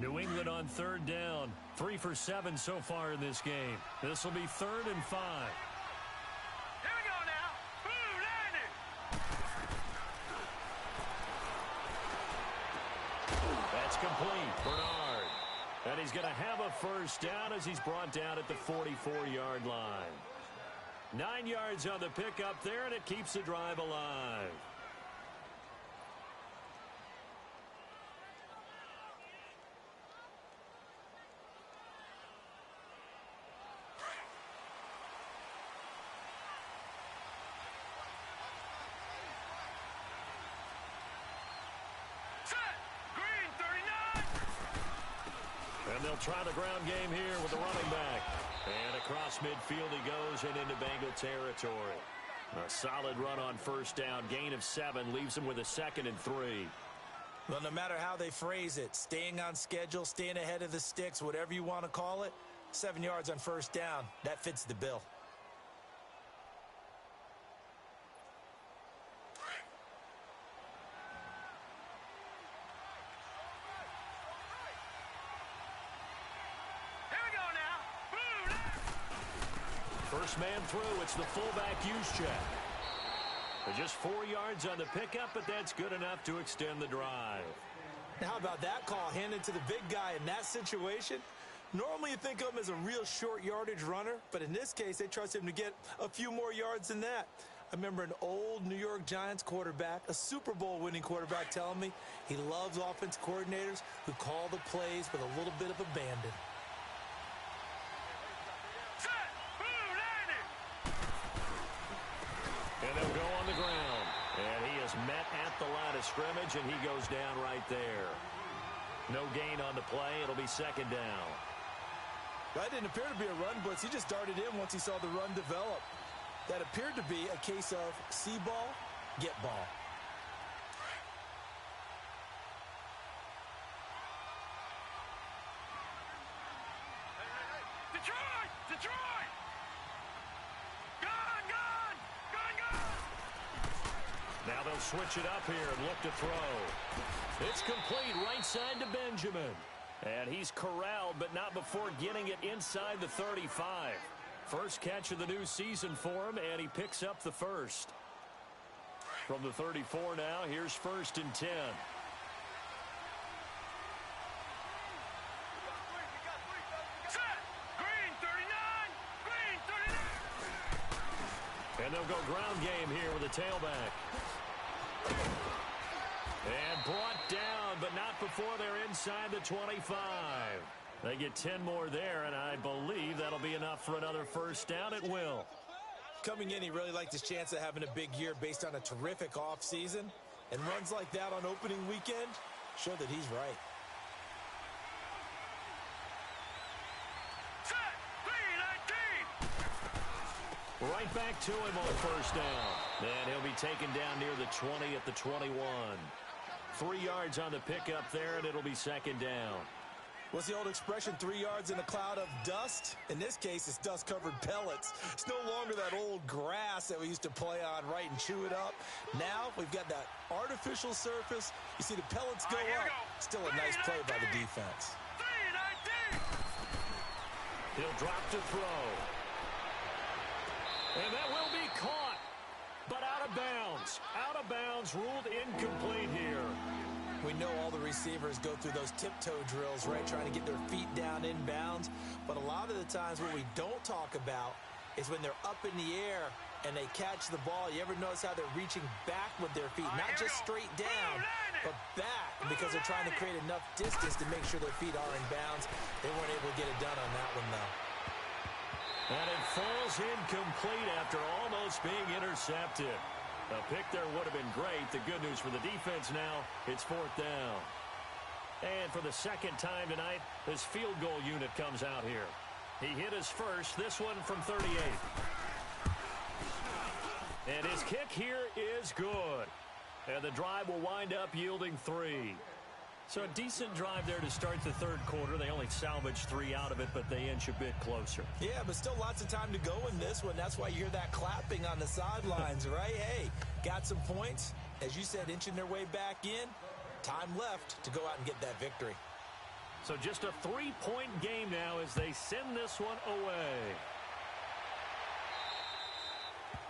New England on 3rd down. 3 for 7 so far in this game. This will be 3rd and 5. Here we go now. Blue landing. That's complete. Bernard. And he's going to have a first down as he's brought down at the 44-yard line. 9 yards on the pickup there, and it keeps the drive alive. And they'll try the ground game here with the running back. And across midfield he goes and into Bengal territory. A solid run on first down. Gain of 7 leaves him with a 2nd and 3. Well, no matter how they phrase it, staying on schedule, staying ahead of the sticks, whatever you want to call it, 7 yards on first down, that fits the bill. First man through, it's the fullback use check. Just 4 yards on the pickup, but that's good enough to extend the drive. Now, how about that call handed to the big guy in that situation? Normally you think of him as a real short yardage runner, but in this case they trust him to get a few more yards than that. I remember an old New York Giants quarterback, a Super Bowl winning quarterback, telling me he loves offense coordinators who call the plays with a little bit of abandon. And they'll go on the ground. And he is met at the line of scrimmage, and he goes down right there. No gain on the play. It'll be second down. That didn't appear to be a run blitz. He just darted in once he saw the run develop. That appeared to be a case of see ball, get ball. Detroit! Detroit! Gone! Now they'll switch it up here and look to throw. It's complete right side to Benjamin. And he's corralled, but not before getting it inside the 35. First catch of the new season for him, and he picks up the first. From the 34 now, here's 1st and 10. And they'll go ground game here with a tailback. And brought down, but not before they're inside the 25. They get 10 more there, and I believe that'll be enough for another first down. It will. Coming in, he really liked his chance of having a big year based on a terrific offseason. And runs like that on opening weekend show that he's right. Set. 3-19. Right back to him on first down. And he'll be taken down near the 20 at the 21. 3 yards on the pickup there, and it'll be second down. What's the old expression, 3 yards in a cloud of dust? In this case, it's dust-covered pellets. It's no longer that old grass that we used to play on, right, and chew it up. Now we've got that artificial surface. You see the pellets go up. Still a nice play by the defense. 3-19. He'll drop to throw. And that will be caught, but out of bounds. Out of bounds, ruled incomplete here. We know all the receivers go through those tiptoe drills, right, trying to get their feet down inbounds. But a lot of the times what we don't talk about is when they're up in the air and they catch the ball. You ever notice how they're reaching back with their feet? Not just straight down, but back, because they're trying to create enough distance to make sure their feet are in bounds. They weren't able to get it done on that one, though. And it falls incomplete after almost being intercepted. A pick there would have been great. The good news for the defense now, it's fourth down. And for the second time tonight, his field goal unit comes out here. He hit his first, this one from 38. And his kick here is good. And the drive will wind up yielding 3. So a decent drive there to start the third quarter. They only salvaged 3 out of it, but they inch a bit closer. Yeah, but still lots of time to go in this one. That's why you hear that clapping on the sidelines, right? Hey, got some points. As you said, inching their way back in. Time left to go out and get that victory. So just a 3-point game now as they send this one away.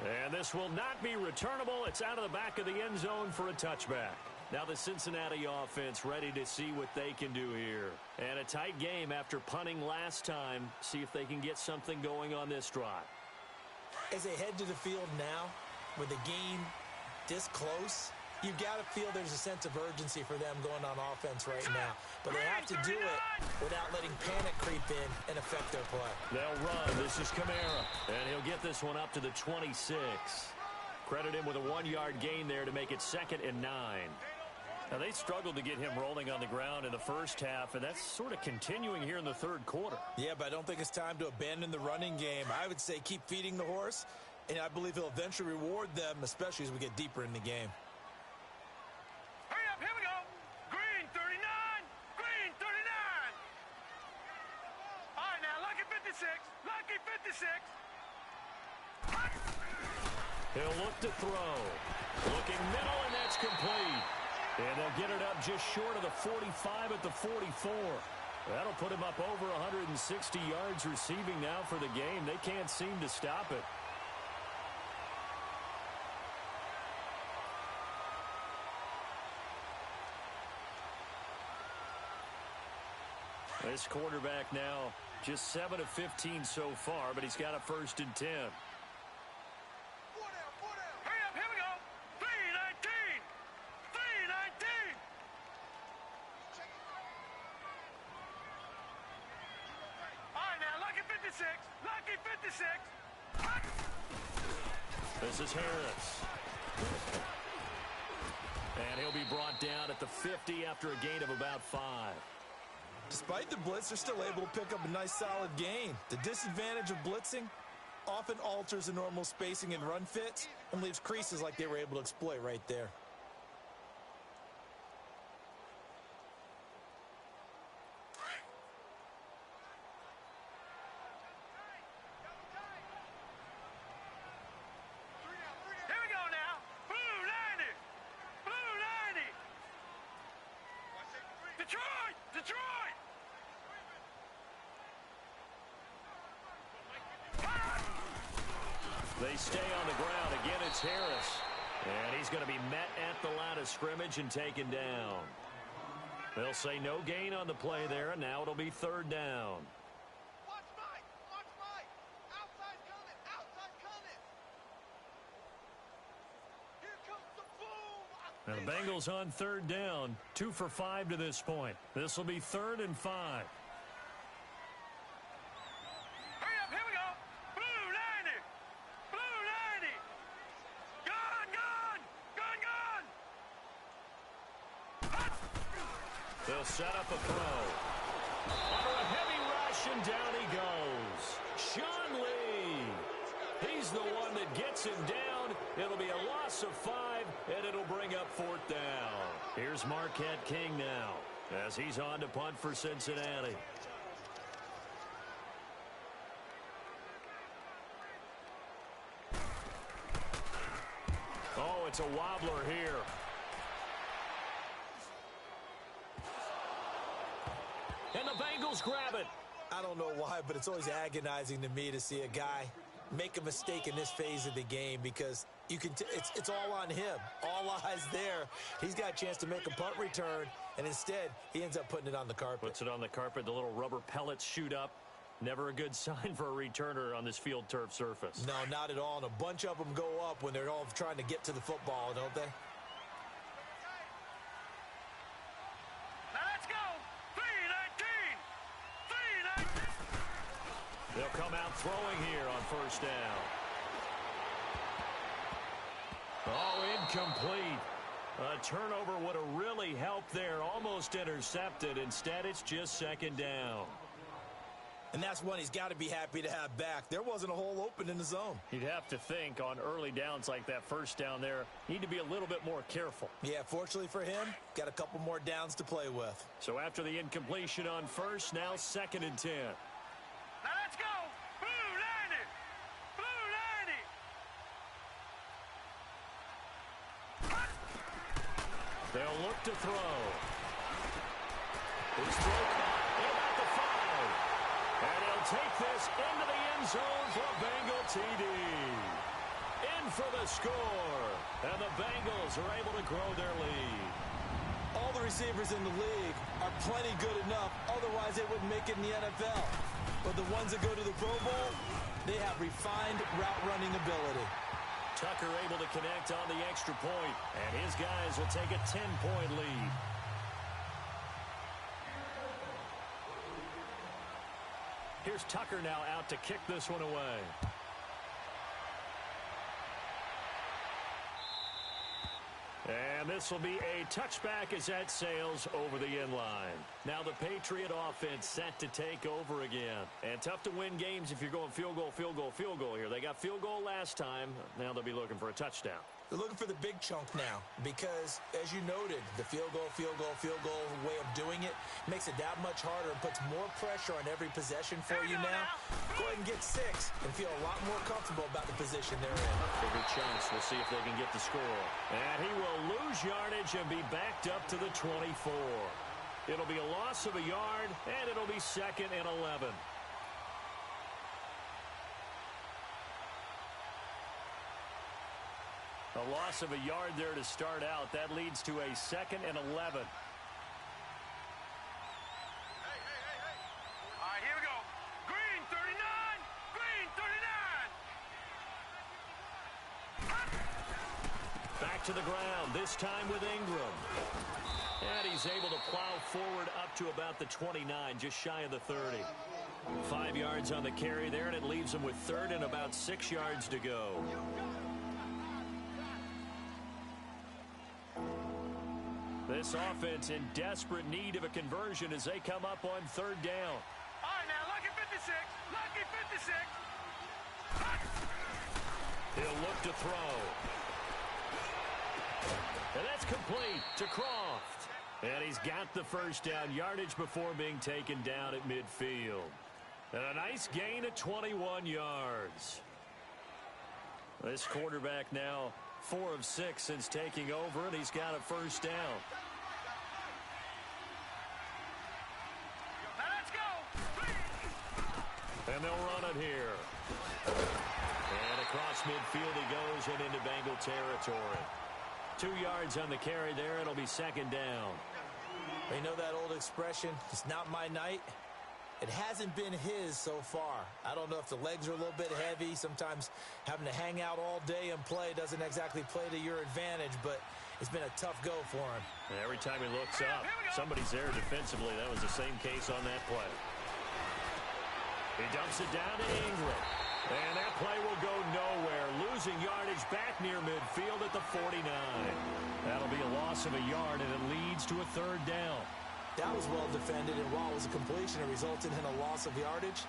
And this will not be returnable. It's out of the back of the end zone for a touchback. Now the Cincinnati offense ready to see what they can do here. And a tight game after punting last time. See if they can get something going on this drive. As they head to the field now, with the game this close, you've got to feel there's a sense of urgency for them going on offense right now. But they have to do it without letting panic creep in and affect their play. They'll run. This is Kamara. And he'll get this one up to the 26. Credit him with a 1-yard gain there to make it 2nd and 9. Now, they struggled to get him rolling on the ground in the first half, and that's sort of continuing here in the third quarter. Yeah, but I don't think it's time to abandon the running game. I would say keep feeding the horse, and I believe he'll eventually reward them, especially as we get deeper in the game. Hurry up, here we go. Green 39. Green 39. All right, now, lucky 56. Lucky 56. He'll look to throw. Looking middle, and that's complete. And they'll get it up just short of the 45 at the 44. That'll put him up over 160 yards receiving now for the game. They can't seem to stop it. This quarterback now just 7 of 15 so far, but he's got a 1st and 10. This is Harris. And he'll be brought down at the 50 after a gain of about 5. Despite the blitz, they're still able to pick up a nice solid gain. The disadvantage of blitzing often alters the normal spacing and run fits and leaves creases like they were able to exploit right there. They stay on the ground. Again, it's Harris. And he's going to be met at the line of scrimmage and taken down. They'll say no gain on the play there, and now it'll be 3rd down. Watch Mike! Watch Mike! Outside coming! Outside coming! Here comes the boom! Now the Bengals on 3rd down. 2 for 5 to this point. This will be 3rd and 5. They'll set up a throw. Under a heavy rush, and down he goes. Sean Lee. He's the one that gets him down. It'll be a loss of 5, and it'll bring up 4th down. Here's Marquette King now as he's on to punt for Cincinnati. Oh, it's a wobbler here. And the Bengals grab it. I don't know why, but it's always agonizing to me to see a guy make a mistake in this phase of the game because you can it's all on him. All eyes there. He's got a chance to make a punt return, and instead he ends up putting it on the carpet. Puts it on the carpet. The little rubber pellets shoot up. Never a good sign for a returner on this field turf surface. No, not at all. And a bunch of them go up when they're all trying to get to the football, don't they? Let's go. 3-19. 3-19. They'll come out throwing here on 1st down. Oh, incomplete. A turnover would have really helped there. Almost intercepted. Instead, it's just 2nd down. And that's one he's got to be happy to have back. There wasn't a hole open in the zone. You'd have to think on early downs like that 1st down there, need to be a little bit more careful. Yeah, fortunately for him, got a couple more downs to play with. So after the incompletion on 1st, now 2nd and 10. Now let's go. Blue 90. Blue 90. They'll look to throw. His throw caught at about the 5. And he'll take this into the end zone for a Bengal TD. In for the score. And the Bengals are able to grow their lead. All the receivers in the league are plenty good enough. Otherwise, they wouldn't make it in the NFL. But the ones that go to the Pro Bowl, they have refined route running ability. Tucker able to connect on the extra point. And his guys will take a 10-point lead. Here's Tucker now out to kick this one away. And this will be a touchback as that sails over the end line. Now the Patriot offense set to take over again. And tough to win games if you're going field goal, field goal, field goal here. They got field goal last time. Now they'll be looking for a touchdown. They're looking for the big chunk now because, as you noted, the field goal way of doing it makes it that much harder and puts more pressure on every possession for you now. Go ahead and get 6 and feel a lot more comfortable about the position they're in. Bigger chunks. We'll see if they can get the score. And he will lose yardage and be backed up to the 24. It'll be a loss of a yard, and it'll be 2nd and 11. A loss of a yard there to start out. That leads to a 2nd and 11. All right, here we go. Green 39. Green 39. Back to the ground, this time with Ingram. And he's able to plow forward up to about the 29, just shy of the 30. 5 yards on the carry there, and it leaves him with 3rd and about 6 yards to go. This offense in desperate need of a conversion as they come up on 3rd down. All right, now, lucky 56. Lucky 56. He'll look to throw. And that's complete to Croft. And he's got the 1st down yardage before being taken down at midfield. And a nice gain of 21 yards. This quarterback now 4 of 6 since taking over, and he's got a 1st down. Now let's go. And they'll run it here. And across midfield he goes and into Bengal territory. 2 yards on the carry there. It'll be 2nd down. You know that old expression, it's not my night? It hasn't been his so far. I don't know if the legs are a little bit heavy. Sometimes having to hang out all day and play doesn't exactly play to your advantage, but it's been a tough go for him. And every time he looks up, somebody's there defensively. That was the same case on that play. He dumps it down to Ingram. And that play will go nowhere. Losing yardage back near midfield at the 49. That'll be a loss of a yard, and it leads to a 3rd down. That was well defended, and while it was a completion, it resulted in a loss of yardage.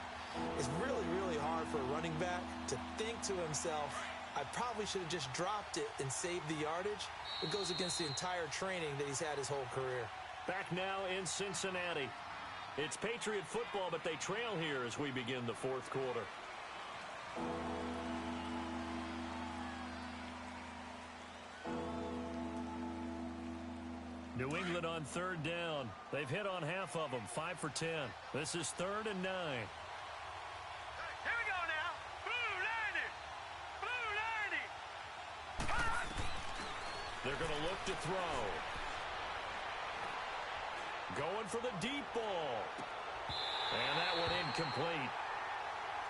It's really, really hard for a running back to think to himself, I probably should have just dropped it and saved the yardage. It goes against the entire training that he's had his whole career. Back now in Cincinnati. It's Patriot football, but they trail here as we begin the fourth quarter. New England on third down. They've hit on half of them, 5 for 10. This is 3rd and 9. Here we go now. Blue 90. Blue 90. They're going to look to throw. Going for the deep ball. And that one incomplete.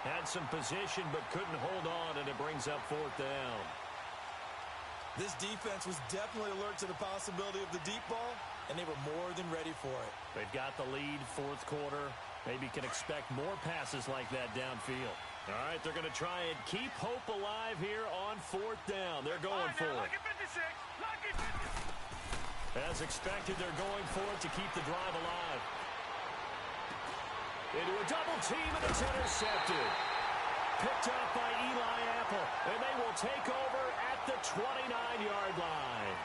Had some position but couldn't hold on, and it brings up 4th down. This defense was definitely alert to the possibility of the deep ball, and they were more than ready for it. They've got the lead, fourth quarter. Maybe can expect more passes like that downfield. All right, they're going to try and keep hope alive here on 4th down. They're going for it. Lucky 56. Lucky 56. As expected, they're going for it to keep the drive alive. Into a double team, and it's intercepted. Picked up by Eli Apple, and they will take over at the 29-yard line.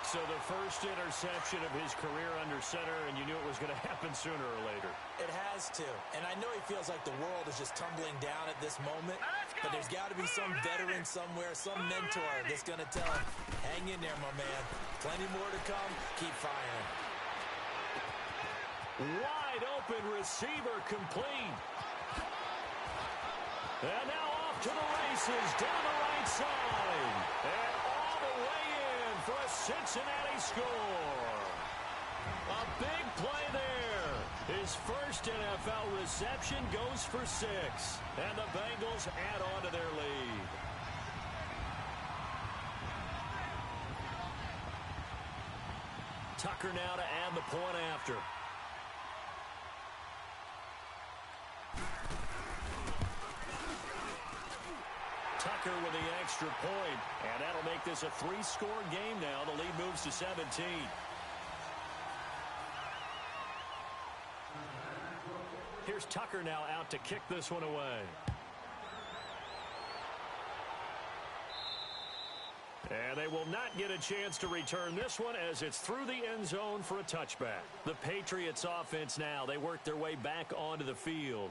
So the first interception of his career under center, and you knew it was going to happen sooner or later. It has to, and I know he feels like the world is just tumbling down at this moment, but there's got to be some veteran somewhere, some mentor that's going to tell him, hang in there, my man. Plenty more to come. Keep firing. Wide open receiver complete. And now off to the races down the right side. And all the way in for a Cincinnati score. A big play there. His first NFL reception goes for 6. And the Bengals add on to their lead. Tucker now to add the point after. Tucker with the extra point, and that'll make this a 3-score game now. The lead moves to 17. Here's Tucker now out to kick this one away. And they will not get a chance to return this one as it's through the end zone for a touchback. The Patriots offense now, they work their way back onto the field.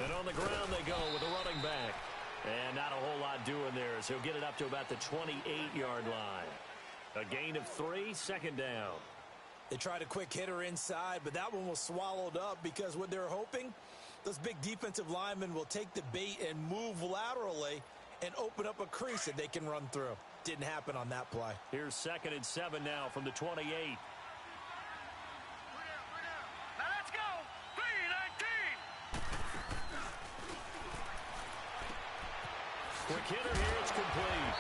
And on the ground they go with a running back. And not a whole lot doing there, so he'll get it up to about the 28-yard line. A gain of 3, 2nd down. They tried a quick hitter inside, but that one was swallowed up because what they're hoping, those big defensive linemen will take the bait and move laterally and open up a crease that they can run through. Didn't happen on that play. Here's 2nd and 7 now from the 28. Quick hitter here, it's complete.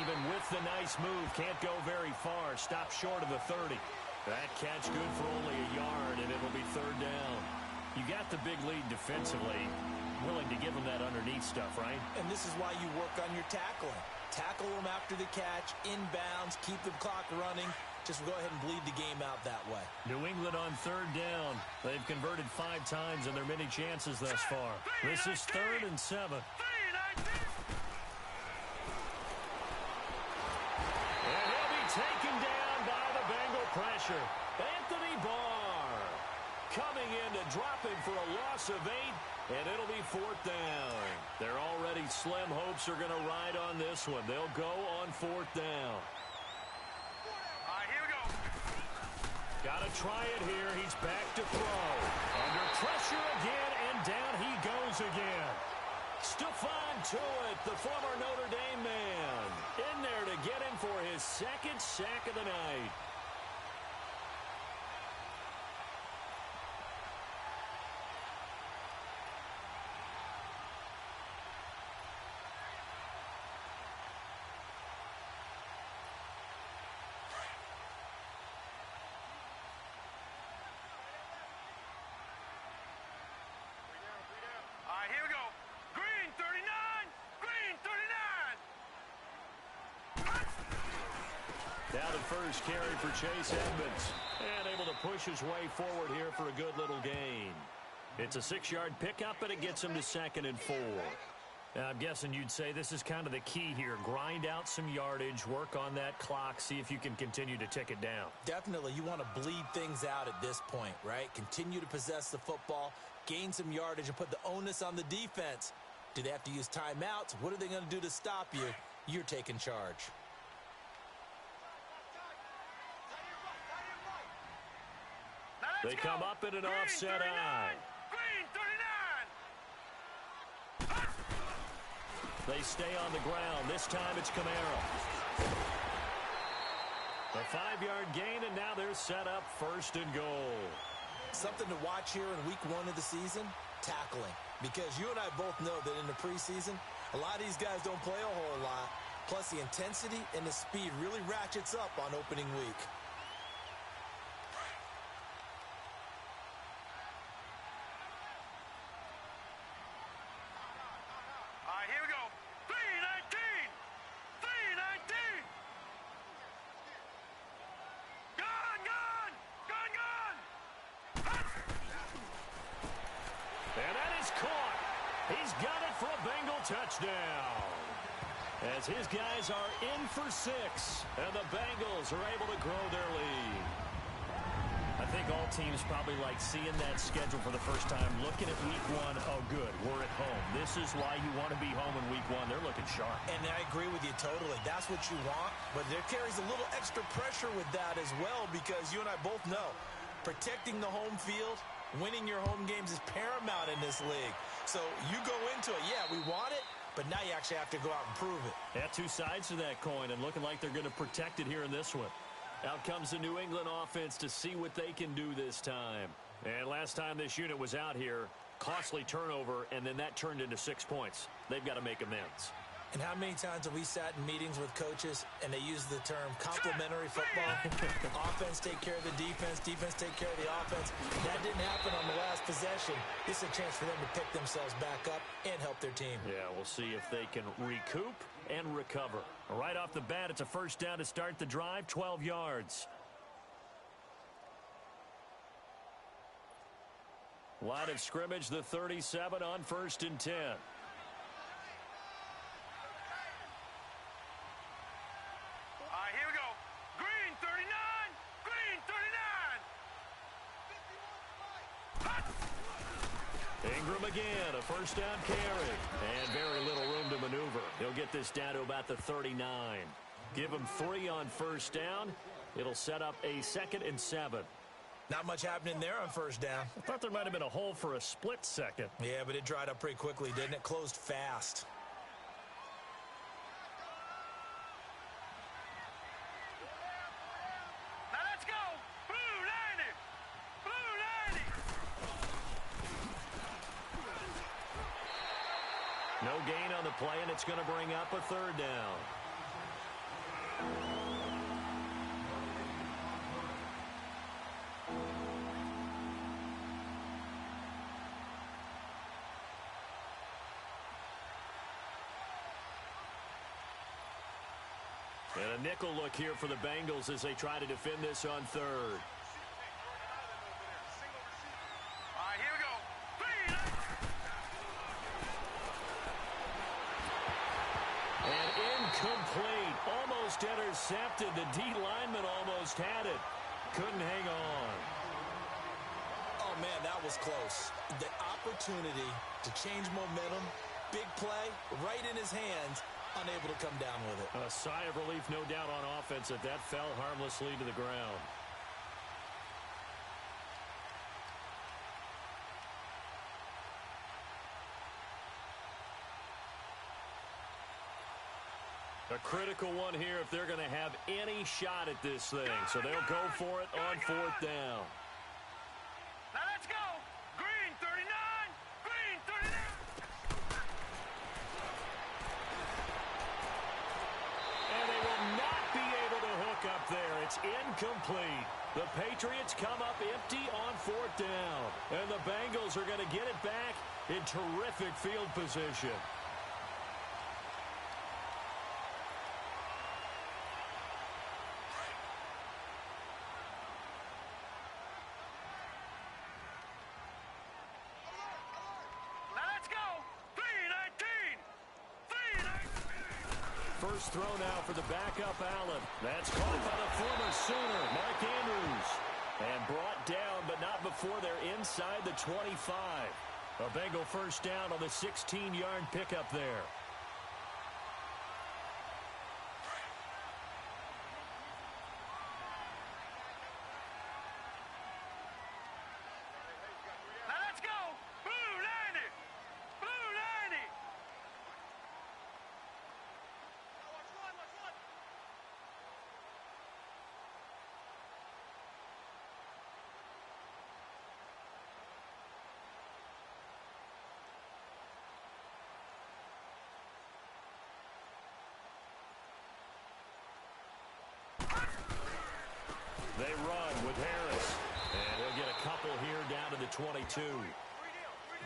Even with the nice move, can't go very far. Stop short of the 30. That catch good for only a yard, and it'll be 3rd down. You got the big lead defensively. Willing to give them that underneath stuff, right? And this is why you work on your tackling. Tackle them after the catch, inbounds, keep the clock running. Just go ahead and bleed the game out that way. New England on 3rd down. They've converted 5 times in their many chances thus far. This is 3rd and 7. Taken down by the Bengal pressure. Anthony Barr coming in to drop him for a loss of 8, and it'll be 4th down. Their already slim hopes are going to ride on this one. They'll go on 4th down. All right, here we go. Got to try it here. He's back to throw. Under pressure again, and down he goes again. Stephon Tuitt, the former Notre Dame man, in there to get him for his 2nd sack of the night. Now the first carry for Chase Edmonds. And able to push his way forward here for a good little gain. It's a 6-yard pickup, and it gets him to 2nd and 4. Now, I'm guessing you'd say this is kind of the key here. Grind out some yardage, work on that clock, see if you can continue to tick it down. Definitely, you want to bleed things out at this point, right? Continue to possess the football, gain some yardage, and put the onus on the defense. Do they have to use timeouts? What are they going to do to stop you? You're taking charge. They come up in an offset eye. Green 39. They stay on the ground. This time it's Kamara. A 5-yard gain, and now they're set up 1st and goal. Something to watch here in week 1 of the season, tackling. Because you and I both know that in the preseason, a lot of these guys don't play a whole lot. Plus, the intensity and the speed really ratchets up on opening week. All right, here we go. 319. 319. Gun, gun. Gun, gun. And that is caught. He's got it for a Bengal touchdown. As his guys are in for 6, and the Bengals are able to grow their lead. I think all teams probably like seeing that schedule for the first time, looking at week 1. Oh, good, we're at home. This is why you want to be home in week 1. They're looking sharp. And I agree with you totally. That's what you want, but there carries a little extra pressure with that as well, because you and I both know protecting the home field, winning your home games is paramount in this league. So you go into it, yeah, we want it, but now you actually have to go out and prove it. Yeah, 2 sides to that coin, and looking like they're going to protect it here in this one. Out comes the New England offense to see what they can do this time. And last time this unit was out here, costly turnover, and then that turned into 6 points. They've got to make amends. And how many times have we sat in meetings with coaches and they use the term complementary football? Offense take care of the defense, defense take care of the offense. That didn't happen on the last possession. This is a chance for them to pick themselves back up and help their team. Yeah, we'll see if they can recoup and recover. Right off the bat, it's a 1st down to start the drive, 12 yards. Line of scrimmage, the 37 on 1st and 10. Again, a 1st down carry. And very little room to maneuver. He'll get this down to about the 39. Give him 3 on 1st down. It'll set up a 2nd and 7. Not much happening there on 1st down. I thought there might have been a hole for a split second. Yeah, but it dried up pretty quickly, didn't it? Closed fast. No gain on the play, and it's going to bring up a 3rd down. And a nickel look here for the Bengals as they try to defend this on 3rd. Complete, almost intercepted. The D lineman almost had it. Couldn't hang on. Oh, man, that was close. The opportunity to change momentum, big play, right in his hands, unable to come down with it. A sigh of relief, no doubt, on offense that fell harmlessly to the ground. A critical one here if they're going to have any shot at this thing. So they'll go for it on 4th down. Now let's go. Green 39. Green 39. And they will not be able to hook up there. It's incomplete. The Patriots come up empty on 4th down. And the Bengals are going to get it back in terrific field position. first throw now for the backup Allen. That's caught by the former Sooner, Mark Andrews. And brought down, but not before they're inside the 25. A Bengal first down on the 16-yard pickup there. They run with Harris, and he'll get a couple here down to the 22.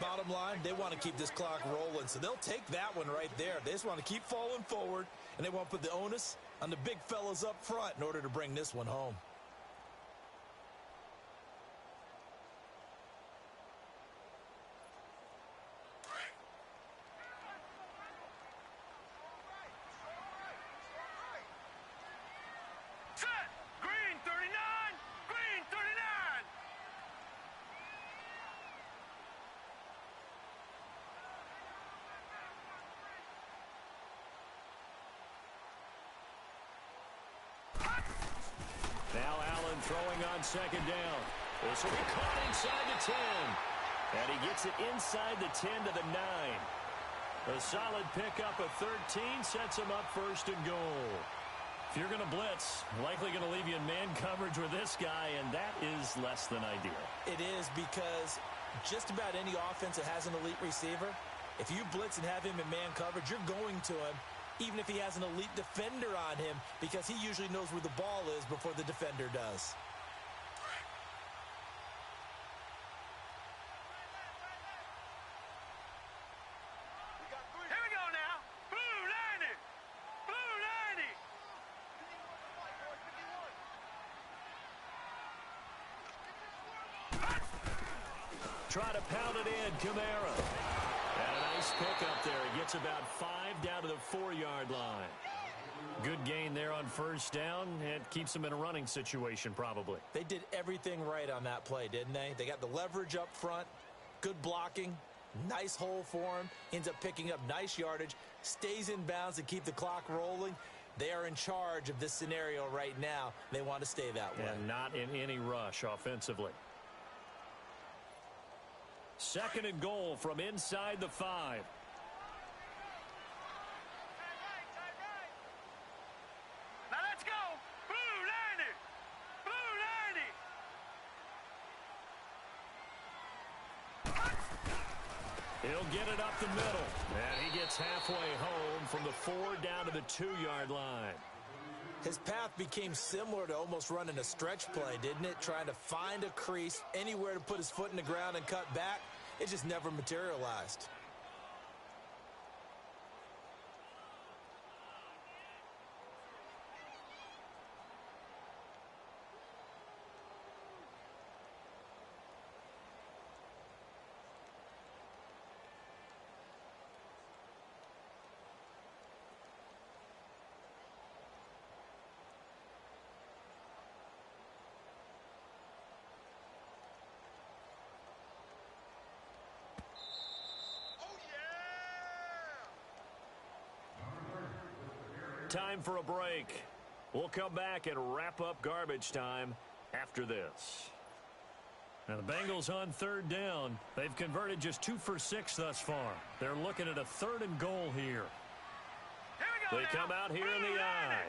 Bottom line, they want to keep this clock rolling, so they'll take that one right there. They just want to keep falling forward, and they want to put the onus on the big fellas up front in order to bring this one home. Now Allen throwing on second down. This will be caught inside the 10. And he gets it inside the 10 to the 9. A solid pickup of 13 sets him up first and goal. If you're going to blitz, likely going to leave you in man coverage with this guy, and that is less than ideal. It is, because just about any offense that has an elite receiver, if you blitz and have him in man coverage, you're going to him, even if he has an elite defender on him, because he usually knows where the ball is before the defender does. Here we go now. Blue 90. Blue 90. Try to pound it in, Kamara. And a nice pickup there. He gets about 5 down to the 4-yard line. Good gain there on first down. It keeps them in a running situation, probably. They did everything right on that play, didn't they? They got the leverage up front, good blocking, nice hole for him, ends up picking up nice yardage, stays in bounds to keep the clock rolling. They are in charge of this scenario right now. They want to stay that way. And not in any rush offensively. Second and goal from inside the 5. Now let's go. Blue 90. Blue 90. He'll get it up the middle. And he gets halfway home from the 4 down to the 2-yard line. His path became similar to almost running a stretch play, didn't it? Trying to find a crease, anywhere to put his foot in the ground and cut back. It just never materialized. Time for a break. We'll come back and wrap up garbage time after this. Now the Bengals on third down. They've converted just 2 for 6 thus far. They're looking at a 3rd and goal here. They come out here in the eye.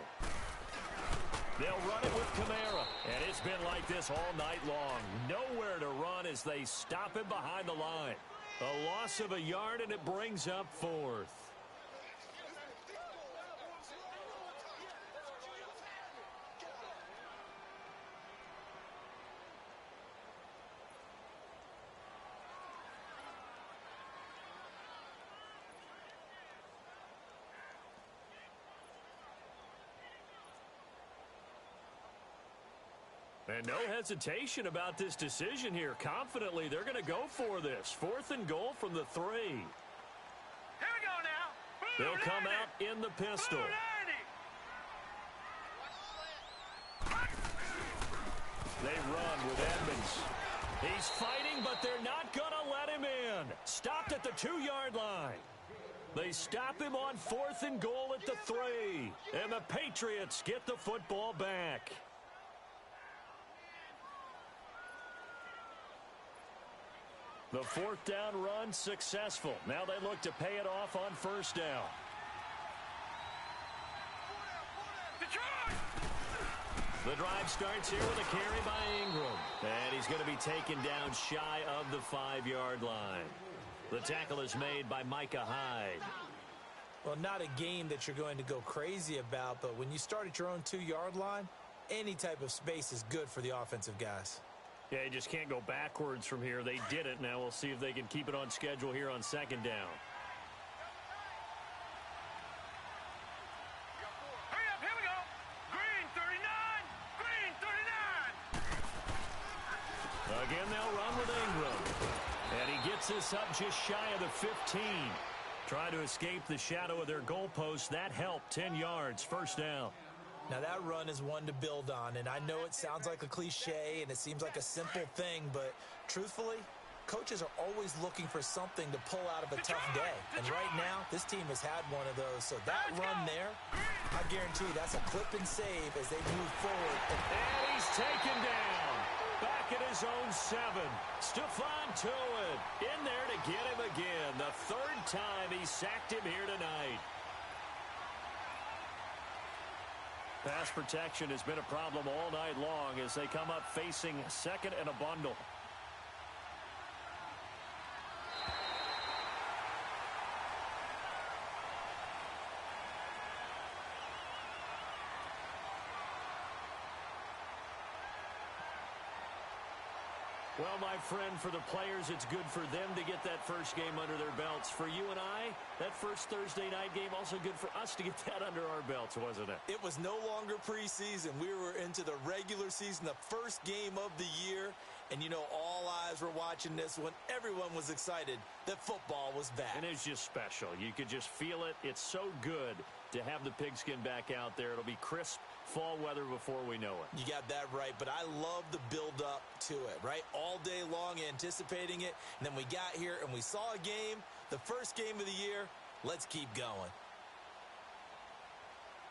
They'll run it with Kamara. And it's been like this all night long. Nowhere to run as they stop him behind the line. A loss of a yard, and it brings up 4th. And no hesitation about this decision here. Confidently, they're going to go for this. 4th and goal from the 3. Here we go now. They'll come out in the pistol. They run with Edmonds. He's fighting, but they're not going to let him in. Stopped at the 2-yard line. They stop him on 4th and goal at the 3. And the Patriots get the football back. The 4th down run successful. Now they look to pay it off on 1st down. The drive starts here with a carry by Ingram. And he's going to be taken down shy of the 5-yard line. The tackle is made by Micah Hyde. Well, not a game that you're going to go crazy about, but when you start at your own 2-yard line, any type of space is good for the offensive guys. Yeah, you just can't go backwards from here. They did it. Now we'll see if they can keep it on schedule here on 2nd down. Hurry up, here we go. Green 39, green 39. Again, they'll run with Ingram. And he gets this up just shy of the 15. Trying to escape the shadow of their goalpost. That helped. 10 yards, 1st down. Now, that run is one to build on, and I know it sounds like a cliche and it seems like a simple thing, but truthfully, coaches are always looking for something to pull out of a tough day. And right now, this team has had one of those. So that run there, I guarantee that's a clip and save as they move forward. And he's taken down. Back at his own 7. Stephon Tuitt in there to get him again. The 3rd time he sacked him here tonight. Pass protection has been a problem all night long as they come up facing 2nd and a bundle. Well, my friend, for the players, it's good for them to get that first game under their belts. For you and I, that first Thursday night game, also good for us to get that under our belts, wasn't it? It was no longer preseason. We were into the regular season, the first game of the year. And, you know, all eyes were watching this when everyone was excited that football was back. And it's just special. You could just feel it. It's so good to have the pigskin back out there. It'll be crisp fall weather before we know it. You got that right, but I love the build-up to it, right? All day long anticipating it, and then we got here and we saw a game, the first game of the year. Let's keep going.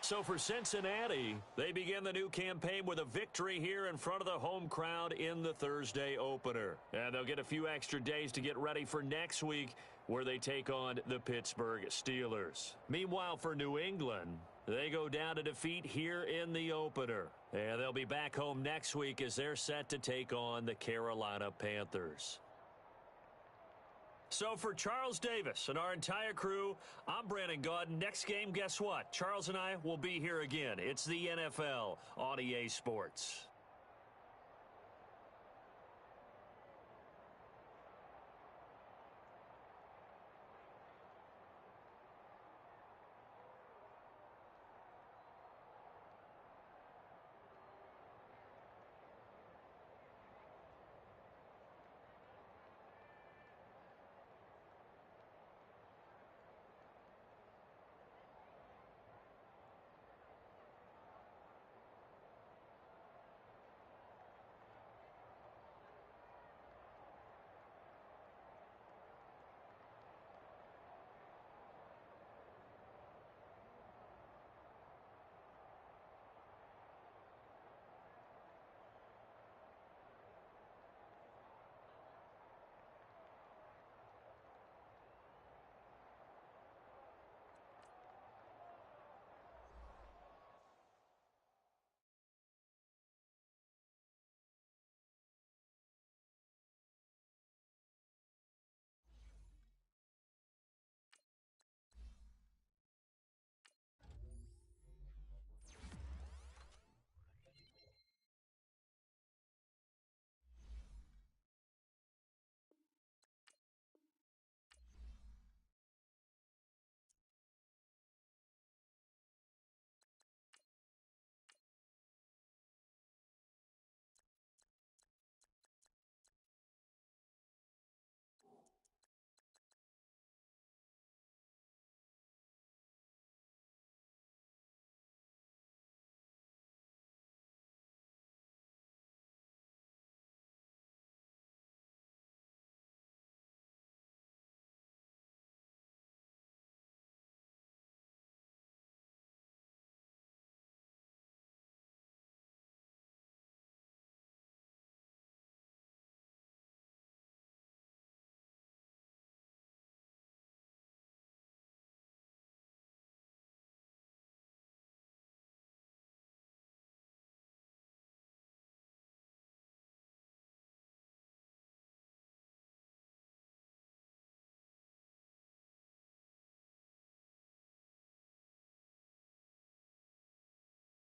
So for Cincinnati, they begin the new campaign with a victory here in front of the home crowd in the Thursday opener. And they'll get a few extra days to get ready for next week where they take on the Pittsburgh Steelers. Meanwhile, for New England, they go down to defeat here in the opener. And they'll be back home next week as they're set to take on the Carolina Panthers. So for Charles Davis and our entire crew, I'm Brandon Gaudin. Next game, guess what? Charles and I will be here again. It's the NFL on EA Sports.